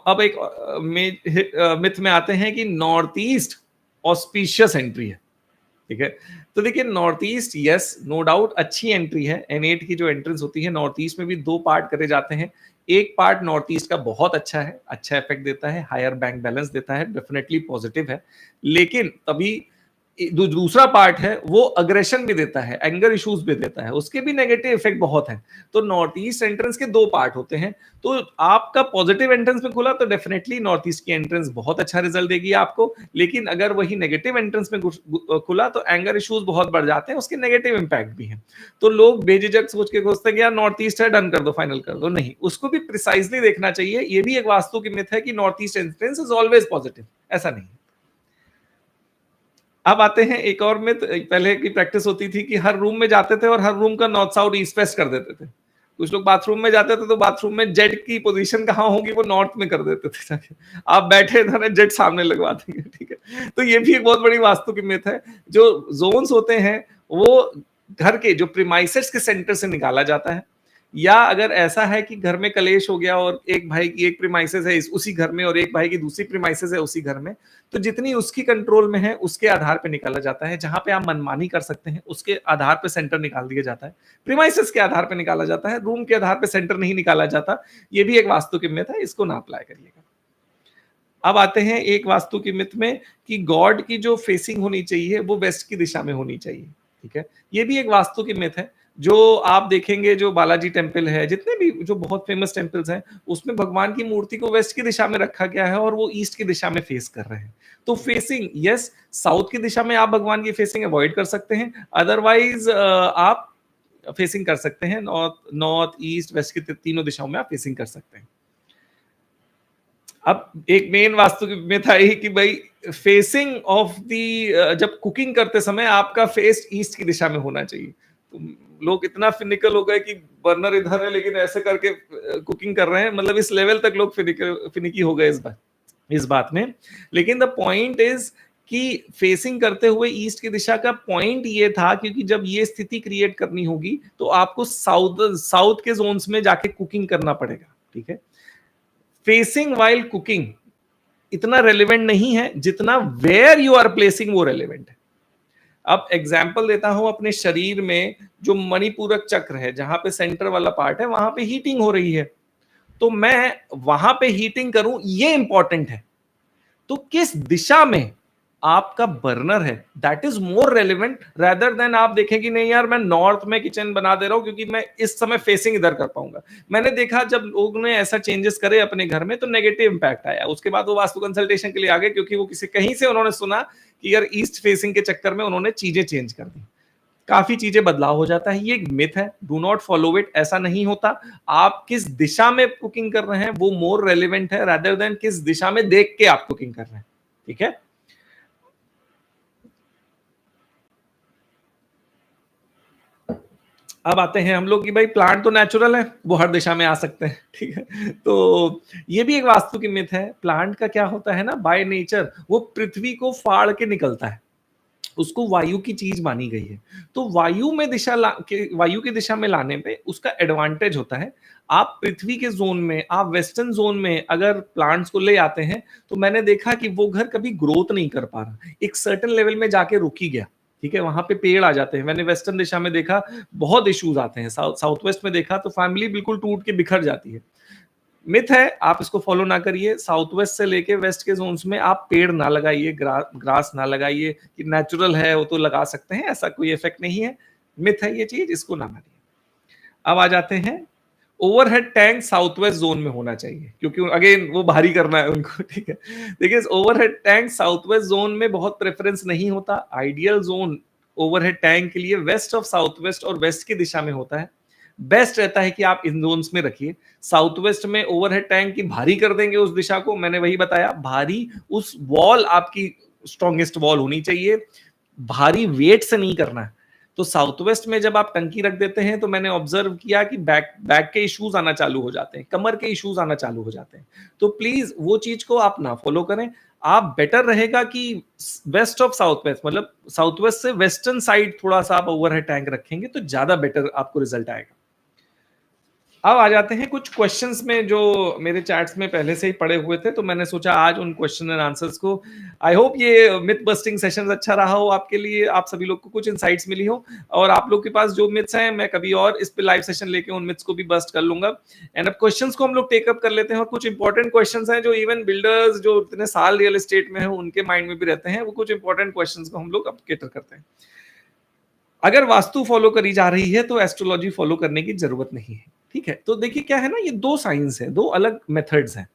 अब एक मिथ में आते हैं कि नॉर्थ ईस्ट ऑस्पिशियस एंट्री है, ठीक है? तो देखिए north east, yes no doubt अच्छी एंट्री है। N8 की जो एंट्रेंस होती है नॉर्थ ईस्ट में भी 2 पार्ट करे जाते हैं। एक पार्ट नॉर्थ ईस्ट का बहुत अच्छा है, अच्छा इफेक्ट देता है, हायर बैंक बैलेंस देता है, डेफिनेटली पॉजिटिव है। लेकिन तभी दूसरा पार्ट है वो अग्रेशन भी देता है, एंगर इश्यूज भी देता है, उसके भी नेगेटिव इफेक्ट बहुत है। तो नॉर्थ ईस्ट एंट्रेंस के 2 पार्ट होते हैं। तो आपका पॉजिटिव एंट्रेंस में खुला तो डेफिनेटली नॉर्थ ईस्ट की एंट्रेंस बहुत अच्छा रिजल्ट देगी आपको। लेकिन अगर वही नेगेटिव एंट्रेंस में खुला तो एंगर इश्यूज बहुत बढ़ जाते हैं, उसके नेगेटिव इंपैक्ट भी है। तो लोग बेझिझक सोच के सोचते हैं कि यार नॉर्थ ईस्ट है, डन कर दो, फाइनल कर दो। नहीं, उसको भी प्रिसाइजली देखना चाहिए। ये भी एक वास्तु की मिथ है कि north east entrance is always positive, ऐसा नहीं। अब आते हैं एक और मिथ। पहले की प्रैक्टिस होती थी कि हर रूम में जाते थे और हर रूम का नॉर्थ साउथ ईस्ट वेस्ट कर देते थे। कुछ लोग बाथरूम में जाते थे तो बाथरूम में जेट की पोजीशन कहाँ होगी वो नॉर्थ में कर देते थे जाके। आप बैठे इधर है, जेट सामने लगवा देंगे, ठीक है? तो ये भी एक बहुत बड़ी वास्तु की मिथ है। जो जोन्स होते हैं वो घर के जो प्रीमाइसेस के सेंटर से निकाला जाता है। या अगर ऐसा है कि घर में कलेश हो गया और एक भाई की एक प्रीमाइसेस है उसी घर में और एक भाई की दूसरी प्रीमाइसेस है उसी घर में, तो जितनी उसकी कंट्रोल में है उसके आधार पे निकाला जाता है। जहां पे आप मनमानी कर सकते हैं उसके आधार पे सेंटर निकाल दिया जाता है, प्रीमाइसेस के आधार पे निकाला जाता है, रूम के आधार पे सेंटर नहीं निकाला जाता। ये भी एक वास्तु की मिथ है, इसको ना अप्लाई करिएगा। अब आते हैं एक वास्तु की मिथ में कि गॉड की जो फेसिंग होनी चाहिए वो वेस्ट की दिशा में होनी चाहिए, ठीक है? ये भी एक वास्तु की मिथ है। जो आप देखेंगे जो बालाजी टेम्पल है, जितने भी जो बहुत फेमस टेम्पल्स हैं, उसमें भगवान की मूर्ति को वेस्ट की दिशा में रखा गया है और वो ईस्ट की दिशा में फेस कर रहे हैं। तो फेसिंग, यस, साउथ की दिशा में आप भगवान की फेसिंग अवॉइड कर सकते हैं, अदरवाइज आप फेसिंग कर सकते हैं। नॉर्थ नॉर्थ ईस्ट वेस्ट की तीनों दिशाओं में आप फेसिंग कर सकते हैं। अब एक मेन वास्तु की मिथ आई कि भाई फेसिंग ऑफ दी, जब कुकिंग करते समय आपका फेस ईस्ट की दिशा में होना चाहिए। तो लोग इतना फिनिकल हो गए कि बर्नर इधर है लेकिन ऐसे करके कुकिंग कर रहे हैं, मतलब इस लेवल तक लोग फिनिकी हो गए इस बात में। लेकिन द पॉइंट इज कि फेसिंग करते हुए ईस्ट की दिशा का पॉइंट ये था क्योंकि जब ये स्थिति क्रिएट करनी होगी तो आपको साउथ के जोन्स में जाके कुकिंग करना पड़ेगा, ठीक है? फेसिंग वाइल कुकिंग इतना रेलिवेंट नहीं है जितना वेयर यू आर प्लेसिंग वो रेलिवेंट है। अब एग्जाम्पल देता हूं, अपने शरीर में जो मणिपूरक चक्र है, जहां पे सेंटर वाला पार्ट है, वहां पे हीटिंग हो रही है, तो मैं वहां पे हीटिंग करूं ये इंपॉर्टेंट है। तो किस दिशा में आपका बर्नर है that is more relevant rather than आप देखें कि नहीं यार मैं नॉर्थ में किचन बना दे रहा हूं क्योंकि मैं इस समय फेसिंग इधर कर पाऊंगा। मैंने देखा जब लोगों ने ऐसा चेंजेस करे अपने घर में तो नेगेटिव इंपैक्ट आया, उसके बाद वो वास्तु कंसल्टेशन के लिए आ गए क्योंकि वो किसी कहीं से उन्होंने सुना कि यार ईस्ट फेसिंग के चक्कर में उन्होंने चीजें चेंज कर दी, काफी चीजें बदलाव हो जाता है। ये एक मिथ है, डू नॉट फॉलो इट, ऐसा नहीं होता। आप किस दिशा में कुकिंग कर रहे हैं वो मोर रेलिवेंट है रादर देन किस दिशा में देख के आप कुकिंग कर रहे हैं, ठीक है? अब आते हैं हम लोग कि भाई प्लांट तो नेचुरल है, वो हर दिशा में आ सकते हैं, ठीक है? तो ये भी एक वास्तु की मिथ है। प्लांट का क्या होता है ना, बाय नेचर वो पृथ्वी को फाड़ के निकलता है, उसको वायु की चीज मानी गई है। तो वायु की दिशा में लाने पे उसका एडवांटेज होता है। आप पृथ्वी के जोन में, आप वेस्टर्न जोन में अगर प्लांट्स को ले आते हैं तो मैंने देखा कि वो घर कभी ग्रोथ नहीं कर पा रहा, एक सर्टेन लेवल में जाके रुक ही गया, ठीक है? वहां पे पेड़ आ जाते हैं। मैंने वेस्टर्न दिशा में देखा बहुत इश्यूज आते हैं, साउथ वेस्ट में देखा तो फैमिली बिल्कुल टूट के बिखर जाती है। मिथ है, आप इसको फॉलो ना करिए। साउथ वेस्ट से लेके वेस्ट के जोन्स में आप पेड़ ना लगाइए, ग्रास ना लगाइए कि नेचुरल है वो तो लगा सकते हैं, ऐसा कोई इफेक्ट नहीं है। मिथ है ये चीज, इसको ना मानिए। अब आ जाते हैं, overhead tank south west zone में होना चाहिए क्योंकि अगेन वो भारी करना है उनको, ठीक है? देखिए overhead tank south west zone में बहुत प्रेफरेंस नहीं होता। आइडियल जोन ओवरहेड टैंक के लिए वेस्ट ऑफ साउथ वेस्ट और वेस्ट की दिशा में होता है। बेस्ट रहता है कि आप इन जोन्स में रखिए। साउथ वेस्ट में ओवरहेड टैंक की भारी कर देंगे उस दिशा को, मैंने वही बताया, भारी, उस वॉल आपकी स्ट्रॉन्गेस्ट वॉल होनी चाहिए, भारी वेट से नहीं करना है। तो साउथ वेस्ट में जब आप टंकी रख देते हैं तो मैंने ऑब्जर्व किया कि बैक बैक के इश्यूज आना चालू हो जाते हैं, कमर के इश्यूज आना चालू हो जाते हैं। तो प्लीज वो चीज को आप ना फॉलो करें। आप बेटर रहेगा कि वेस्ट ऑफ साउथ वेस्ट, मतलब साउथ वेस्ट से वेस्टर्न साइड थोड़ा सा आप ओवरहेड टैंक रखेंगे तो ज्यादा बेटर आपको रिजल्ट आएगा। अब आ जाते हैं कुछ क्वेश्चंस में जो मेरे चैट्स में पहले से ही पड़े हुए थे, तो मैंने सोचा आज उन क्वेश्चन एंड आंसर्स को, आई होप ये मिथ बस्टिंग सेशन अच्छा रहा हो आपके लिए, आप सभी लोग को कुछ इनसाइट्स मिली हो, और आप लोग के पास जो मिथ्स हैं मैं कभी और इस पे लाइव सेशन लेके उन मिथ्स को भी बस्ट कर लूंगा। एंड अब क्वेश्चंस को हम लोग टेकअप कर लेते हैं, और कुछ इंपॉर्टेंट क्वेश्चंस हैं जो इवन बिल्डर्स जो इतने साल रियल एस्टेट में है उनके माइंड में भी रहते हैं, वो कुछ इंपॉर्टेंट क्वेश्चंस को हम लोग अब केटर करते हैं। अगर वास्तु फॉलो करी जा रही है तो एस्ट्रोलॉजी फॉलो करने की जरूरत नहीं है, ठीक है। तो देखिए क्या है ना, ये दो साइंस है, दो अलग मेथड्स हैं।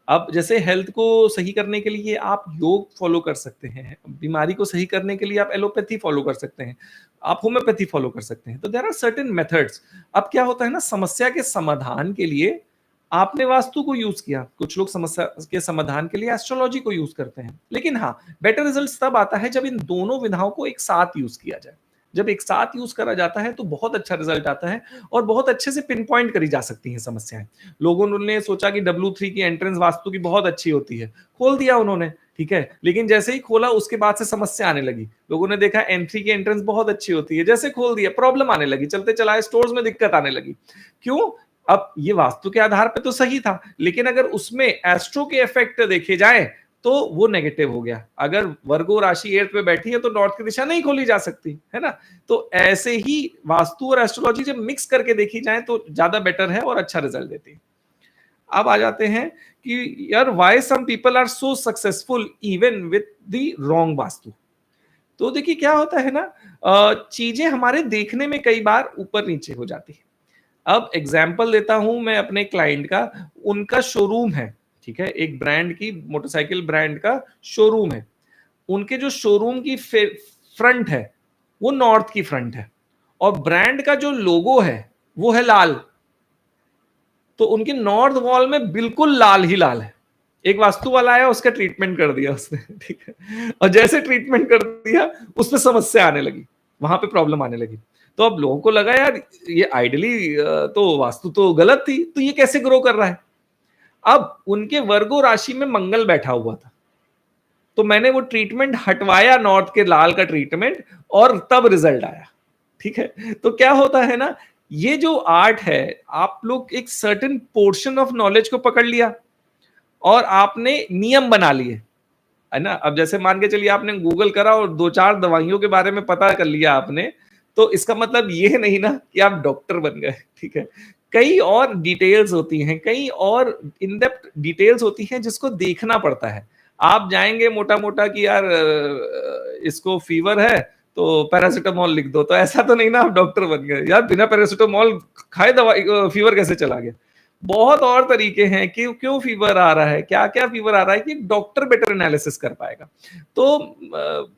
अब जैसे हेल्थ को सही करने के लिए आप योग फॉलो कर सकते हैं, बीमारी को सही करने के लिए आप एलोपैथी फॉलो कर सकते हैं, आप होम्योपैथी फॉलो कर सकते हैं। तो देयर आर सर्टेन मेथड्स। अब क्या होता है ना, समस्या के समाधान के लिए आपने वास्तु को यूज किया, कुछ लोग समस्या के समाधान के लिए एस्ट्रोलॉजी को यूज करते हैं, लेकिन हाँ, बेटर रिजल्ट तब आता है जब इन दोनों विधाओं को एक साथ यूज किया जाए। जब एक साथ यूज करा जाता है तो बहुत अच्छा रिजल्ट आता है, और बहुत अच्छे से पिन पॉइंट करी जा सकती हैं समस्याएं। लोगों ने सोचा कि W3 की एंट्रेंस वास्तु की बहुत अच्छी होती है, खोल दिया उन्होंने, ठीक है, लेकिन जैसे ही खोला उसके बाद से समस्या आने लगी। लोगों ने देखा N3 की एंट्रेंस बहुत अच्छी होती है, जैसे खोल दिया प्रॉब्लम आने लगी, चलते चलाए स्टोर्स में दिक्कत आने लगी। क्यों? अब ये वास्तु के आधार पे तो सही था, लेकिन अगर उसमें एस्ट्रो के इफेक्ट देखे जाए तो वो नेगेटिव हो गया। अगर वर्गो राशि 8 पे बैठी है तो नॉर्थ की दिशा नहीं खोली जा सकती, है ना। तो ऐसे ही वास्तु और एस्ट्रोलॉजी जब मिक्स करके देखी जाए तो ज्यादा बेटर है और अच्छा रिजल्ट देती है। अब आ जाते हैं कि यार why some people are so successful even with the wrong vastu. तो देखिए क्या होता है ना, चीजें हमारे देखने में कई बार ऊपर नीचे हो जाती है। अब एग्जाम्पल देता हूं मैं अपने क्लाइंट का, उनका शोरूम है, ठीक है, एक ब्रांड की, मोटरसाइकिल ब्रांड का शोरूम है। उनके जो शोरूम की फ्रंट है वो नॉर्थ की फ्रंट है, और ब्रांड का जो लोगो है वो है लाल। तो उनके नॉर्थ वॉल में बिल्कुल लाल ही लाल है। एक वास्तु वाला आया, उसका ट्रीटमेंट कर दिया उसने, ठीक है, और जैसे ट्रीटमेंट कर दिया उस पर समस्या आने लगी, वहां पे प्रॉब्लम आने लगी। तो अब लोगों को लगा यार ये आइडियली तो वास्तु तो गलत थी, तो ये कैसे ग्रो कर रहा है। अब उनके वर्गो राशि में मंगल बैठा हुआ था, तो मैंने वो ट्रीटमेंट हटवाया, नॉर्थ के लाल का ट्रीटमेंट, और तब रिजल्ट आया, ठीक है। तो क्या होता है ना, ये जो आर्ट है, आप लोग एक सर्टेन पोर्शन ऑफ नॉलेज को पकड़ लिया और आपने नियम बना लिए, है ना। अब जैसे मान के चलिए आपने गूगल करा और 2-4 दवाइयों के बारे में पता कर लिया आपने, तो इसका मतलब ये नहीं ना कि आप डॉक्टर बन गए, ठीक है। कई और डिटेल्स होती हैं, कई और इन डेप्थ डिटेल्स होती हैं जिसको देखना पड़ता है। आप जाएंगे मोटा मोटा कि यार इसको फीवर है तो पैरासिटामोल लिख दो, तो ऐसा तो नहीं ना आप डॉक्टर बन गए। यार बिना पैरासिटामोल खाए दवाई फीवर कैसे चला गया। बहुत और तरीके हैं कि क्यों फीवर आ रहा है, क्या क्या फीवर आ रहा है, कि डॉक्टर बेटर एनालिसिस कर पाएगा। तो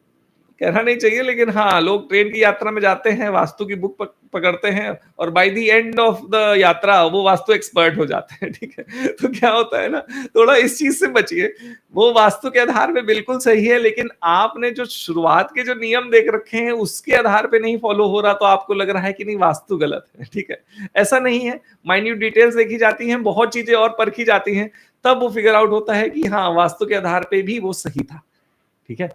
कहना नहीं चाहिए, लेकिन हाँ, लोग ट्रेन की यात्रा में जाते हैं, वास्तु की बुक पकड़ते हैं, और by the end of the यात्रा वो वास्तु एक्सपर्ट हो जाते हैं, ठीक है। तो क्या होता है ना, थोड़ा इस चीज से बचिए। वो वास्तु के आधार पे बिल्कुल सही है, लेकिन आपने जो शुरुआत के जो नियम देख रखे हैं उसके आधार पे नहीं फॉलो हो रहा, तो आपको लग रहा है कि नहीं वास्तु गलत है, ठीक है। ऐसा नहीं है, माइन्यूट डिटेल्स देखी जाती हैं, बहुत चीजें और परखी जाती हैं, तब वो फिगर आउट होता है कि हाँ, वास्तु के आधार पे भी वो सही था, ठीक है।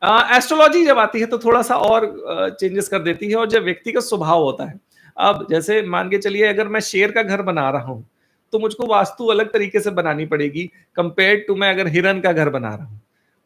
एस्ट्रोलॉजी जब आती है तो थोड़ा सा और चेंजेस कर देती है, और जब व्यक्ति का स्वभाव होता है। अब जैसे मान के चलिए अगर मैं शेर का घर बना रहा हूं तो मुझको वास्तु अलग तरीके से बनानी पड़ेगी कंपेयर टू मैं अगर हिरन का घर बना रहा हूं।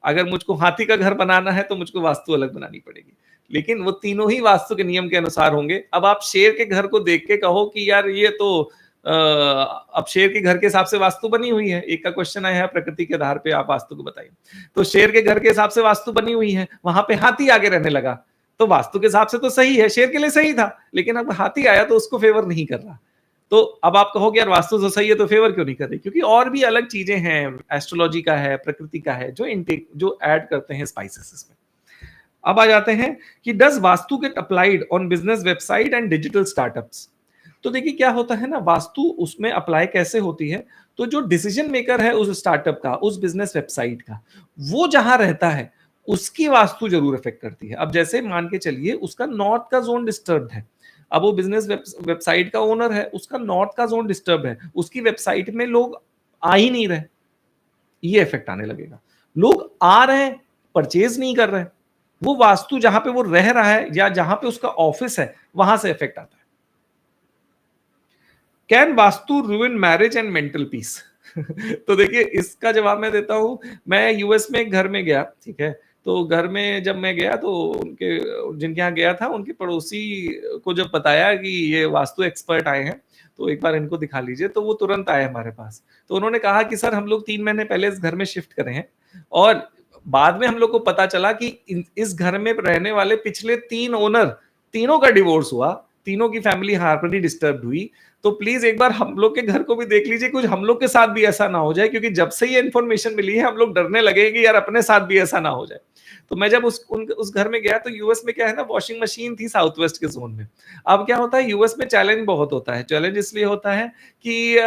अगर मुझको हाथी का घर बनाना है तो मुझको वास्तु अलग बनानी पड़ेगी, लेकिन वो तीनों ही वास्तु के नियम के अनुसार होंगे। अब आप शेर के घर को देख के कहो कि यार ये तो अब शेर के घर के हिसाब से वास्तु बनी हुई है, एक का क्वेश्चन आया है प्रकृति के आधार पे आप वास्तु को बताइए, तो शेर के घर के हिसाब से वास्तु बनी हुई है, वहां पे हाथी आगे रहने लगा, तो वास्तु के हिसाब से तो सही है, शेर के लिए सही था, लेकिन अब हाथी आया तो उसको फेवर नहीं कर रहा। तो अब आप कहोगे यार वास्तु तो सही है तो फेवर क्यों नहीं कर रही, क्योंकि और भी अलग चीजें हैं, एस्ट्रोलॉजी का है, प्रकृति का है, जो इनटेक जो ऐड करते हैं स्पाइसेस में। अब आ जाते हैं कि does vastu get applied on business website and digital startups. तो देखिए क्या होता है ना, वास्तु उसमें अप्लाई कैसे होती है, तो जो डिसीजन मेकर है उस स्टार्टअप का, उस बिजनेस वेबसाइट का, वो जहां रहता है उसकी वास्तु जरूर इफेक्ट करती है। अब जैसे मान के चलिए उसका नॉर्थ का जोन डिस्टर्ब है, अब वो बिजनेस वेबसाइट का ओनर है, उसका नॉर्थ का जोन डिस्टर्ब है, उसकी वेबसाइट में लोग आ ही नहीं रहे, ये इफेक्ट आने लगेगा। लोग आ रहे हैं, परचेज नहीं कर रहे, वो वास्तु जहां पे वो रह रहा है या जहां पे उसका ऑफिस है वहां से इफेक्ट आता है। Can vastu रूइन marriage and mental peace? तो देखिए इसका जवाब मैं देता हूं। मैं यूएस में एक घर में गया, ठीक है, तो घर में जब मैं गया तो उनके, जिनके यहाँ गया था उनके पड़ोसी को जब बताया कि ये वास्तु एक्सपर्ट आए हैं तो एक बार इनको दिखा लीजिए, तो वो तुरंत आए हमारे पास। तो उन्होंने कहा कि सर हम लोग 3 महीने पहले इस घर में शिफ्ट करे हैं और बाद में हम लोग को पता चला कि इस घर में रहने वाले पिछले 3 ओनर, तीनों का डिवोर्स हुआ, तीनों की फैमिली हार्मनी डिस्टर्ब हुई। तो प्लीज एक बार हम लोग के घर को भी देख लीजिए, कुछ हम लोग के साथ भी ऐसा ना हो जाए, क्योंकि जब से ये इन्फॉर्मेशन मिली है हम लोग डरने लगे कि यार अपने साथ भी ऐसा ना हो जाए। तो मैं जब उस घर में गया तो यूएस में क्या है ना, वॉशिंग मशीन थी साउथ वेस्ट के जोन में। अब क्या होता है यूएस में चैलेंज बहुत होता है, चैलेंज इसलिए होता है कि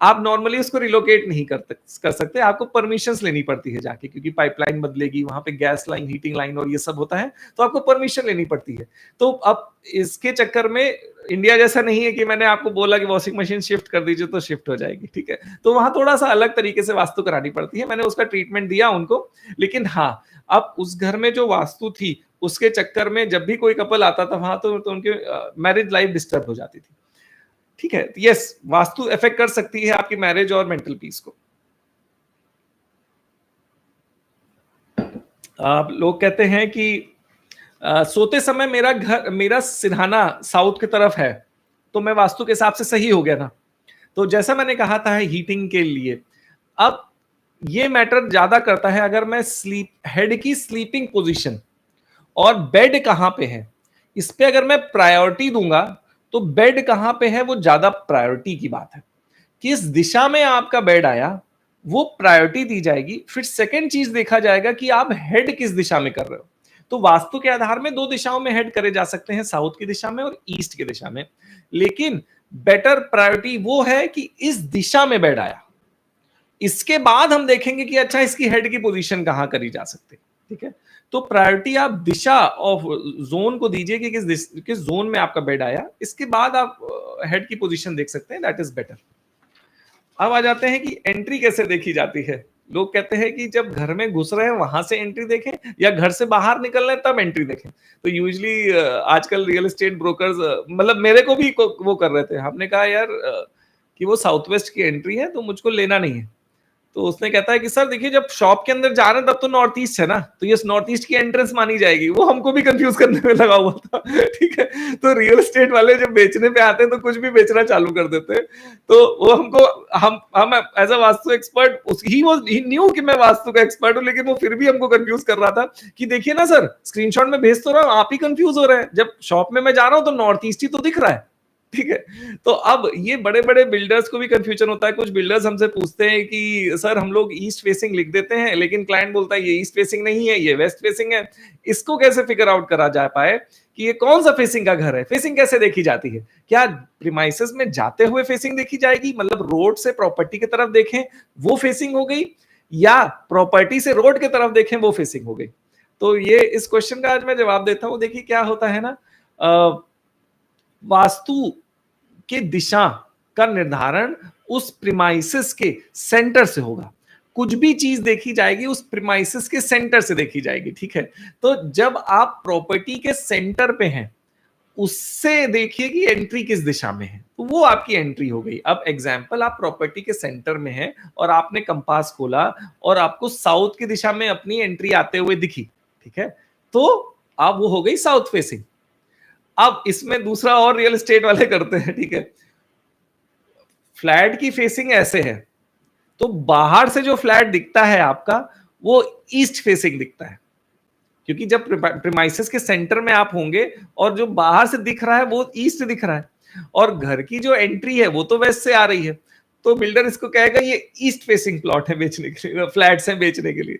आप नॉर्मली उसको रिलोकेट नहीं कर सकते, आपको परमिशंस लेनी पड़ती है जाके, क्योंकि पाइपलाइन बदलेगी वहां पे, गैस लाइन, हीटिंग लाइन और ये सब होता है, तो आपको परमिशन लेनी पड़ती है। तो अब इसके चक्कर में इंडिया जैसा नहीं है कि मैंने आपको बोला कि वॉशिंग मशीन शिफ्ट कर दीजिए तो शिफ्ट हो जाएगी, ठीक है। तो वहां थोड़ा सा अलग तरीके से वास्तु करानी पड़ती है, मैंने उसका ट्रीटमेंट दिया उनको। लेकिन हाँ, अब उस घर में जो वास्तु थी उसके चक्कर में जब भी कोई कपल आता था वहां तो उनके मैरिज लाइफ डिस्टर्ब हो जाती थी, ठीक है। यस, वास्तु इफेक्ट कर सकती है आपकी मैरिज और मेंटल पीस को। आप लोग कहते हैं कि सोते समय मेरा सिरहाना साउथ की तरफ है, तो मैं वास्तु के हिसाब से सही हो गया ना। तो जैसा मैंने कहा था हीटिंग के लिए, अब ये मैटर ज्यादा करता है अगर मैं हेड की स्लीपिंग पोजीशन और बेड कहां पे है, इस पे अगर मैं प्रायोरिटी दूंगा तो बेड कहां पे है वो ज्यादा प्रायोरिटी की बात है। किस दिशा में आपका बेड आया वो प्रायोरिटी दी जाएगी। फिर सेकंड चीज देखा जाएगा कि आप हेड किस दिशा में कर रहे हो। तो वास्तु के आधार में 2 दिशाओं में हेड करे जा सकते हैं, साउथ की दिशा में और ईस्ट की दिशा में। लेकिन बेटर प्रायोरिटी वो है कि इस दिशा में बेड आया, इसके बाद हम देखेंगे कि अच्छा इसकी हेड की पोजीशन कहां करी जा सकती है, ठीक है। तो प्रायोरिटी आप दिशा ऑफ जोन को दीजिए कि किस जोन में आपका बेड आया, इसके बाद आप हेड की पोजीशन देख सकते हैं, दैट इज बेटर। अब आ जाते हैं कि एंट्री कैसे देखी जाती है। लोग कहते हैं कि जब घर में घुस रहे हैं वहां से एंट्री देखें या घर से बाहर निकल रहे हैं तब एंट्री देखें। तो यूजली आजकल रियल एस्टेट ब्रोकर्स मतलब मेरे को भी वो कर रहे थे, हमने कहा यार कि वो साउथ वेस्ट की एंट्री है तो मुझको लेना नहीं है। तो उसने कहता है कि सर देखिए जब शॉप के अंदर जा रहे हैं तब तो नॉर्थ ईस्ट है ना, तो ये नॉर्थ ईस्ट की एंट्रेंस मानी जाएगी। वो हमको भी कंफ्यूज करने में लगा हुआ था ठीक है। तो रियल एस्टेट वाले जब बेचने पे आते हैं तो कुछ भी बेचना चालू कर देते हैं। तो वो हमको हम as a vastu expert, he knew कि मैं वास्तु का एक्सपर्ट हूं, लेकिन वो फिर भी हमको कंफ्यूज कर रहा था कि देखिए ना सर, स्क्रीनशॉट में भेज तो रहा हूं, आप ही कंफ्यूज हो रहे हैं, जब शॉप में मैं जा रहा हूं तो नॉर्थ ईस्ट ही तो दिख रहा है, ठीक है। तो अब ये बड़े बड़े बिल्डर्स को भी कंफ्यूजन होता है। कुछ बिल्डर्स हमसे पूछते हैं कि सर हम लोग ईस्ट फेसिंग लिख देते हैं, लेकिन क्लाइंट बोलता है ये ईस्ट फेसिंग नहीं है, ये वेस्ट फेसिंग है। इसको कैसे फिगर आउट करा जा पाए कि ये कौन सा फेसिंग का घर है। फेसिंग कैसे देखी जाती है? क्या प्रीमाइसेस में जाते हुए फेसिंग देखी जाएगी, मतलब रोड से प्रॉपर्टी की तरफ देखें वो फेसिंग हो गई, या प्रॉपर्टी से रोड की तरफ देखें वो फेसिंग हो गई? तो ये इस क्वेश्चन का आज मैं जवाब देता हूं। देखिए क्या होता है ना, वास्तु के दिशा का निर्धारण उस प्रीमाइसिस के सेंटर से होगा। कुछ भी चीज देखी जाएगी उस प्रीमाइसिस के सेंटर से देखी जाएगी, ठीक है। तो जब आप प्रॉपर्टी के सेंटर पे हैं उससे देखिए कि एंट्री किस दिशा में है, तो वो आपकी एंट्री हो गई। अब एग्जाम्पल, आप प्रॉपर्टी के सेंटर में हैं और आपने कंपास खोला और आपको साउथ की दिशा में अपनी एंट्री आते हुए दिखी, ठीक है, तो अब वो हो गई साउथ फेसिंग। अब इसमें दूसरा और रियल एस्टेट वाले करते हैं, ठीक है। फ्लैट की फेसिंग ऐसे है तो बाहर से जो फ्लैट दिखता है आपका वो ईस्ट फेसिंग दिखता है, क्योंकि जब प्रीमाइसेस के सेंटर में आप होंगे और जो बाहर से दिख रहा है वो ईस्ट दिख रहा है, और घर की जो एंट्री है वो तो वेस्ट से आ रही है। तो बिल्डर इसको कहेगा ये ईस्ट फेसिंग प्लॉट है बेचने के लिए, फ्लैट्स हैं बेचने के लिए।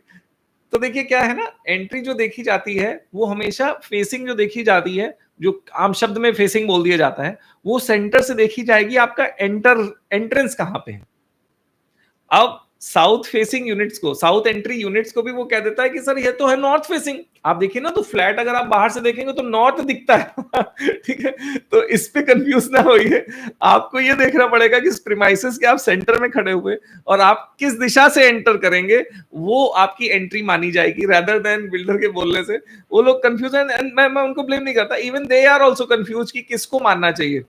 तो देखिए क्या है ना, एंट्री जो देखी जाती है, वो हमेशा फेसिंग जो देखी जाती है, जो आम शब्द में फेसिंग बोल दिया जाता है, वो सेंटर से देखी जाएगी आपका एंट्रेंस कहाँ पे है। अब साउथ फेसिंग यूनिट्स को, साउथ एंट्री यूनिट्स को भी वो कह देता है कि सर ये तो है नॉर्थ फेसिंग। आप देखिए ना, तो फ्लैट अगर आप बाहर से देखेंगे तो नॉर्थ दिखता है। ठीक है, तो इस पे कंफ्यूज ना होइए। आपको ये देखना पड़ेगा कि प्रीमाइसेस के आप सेंटर में खड़े हुए और आप किस दिशा से एंटर करेंगे, वो आपकी एंट्री मानी जाएगी, रेदर देन बिल्डर के बोलने से। वो लोग कंफ्यूज हैं, एंड मैं उनको ब्लेम नहीं करता, even they are also confuse कि किसको मानना चाहिए।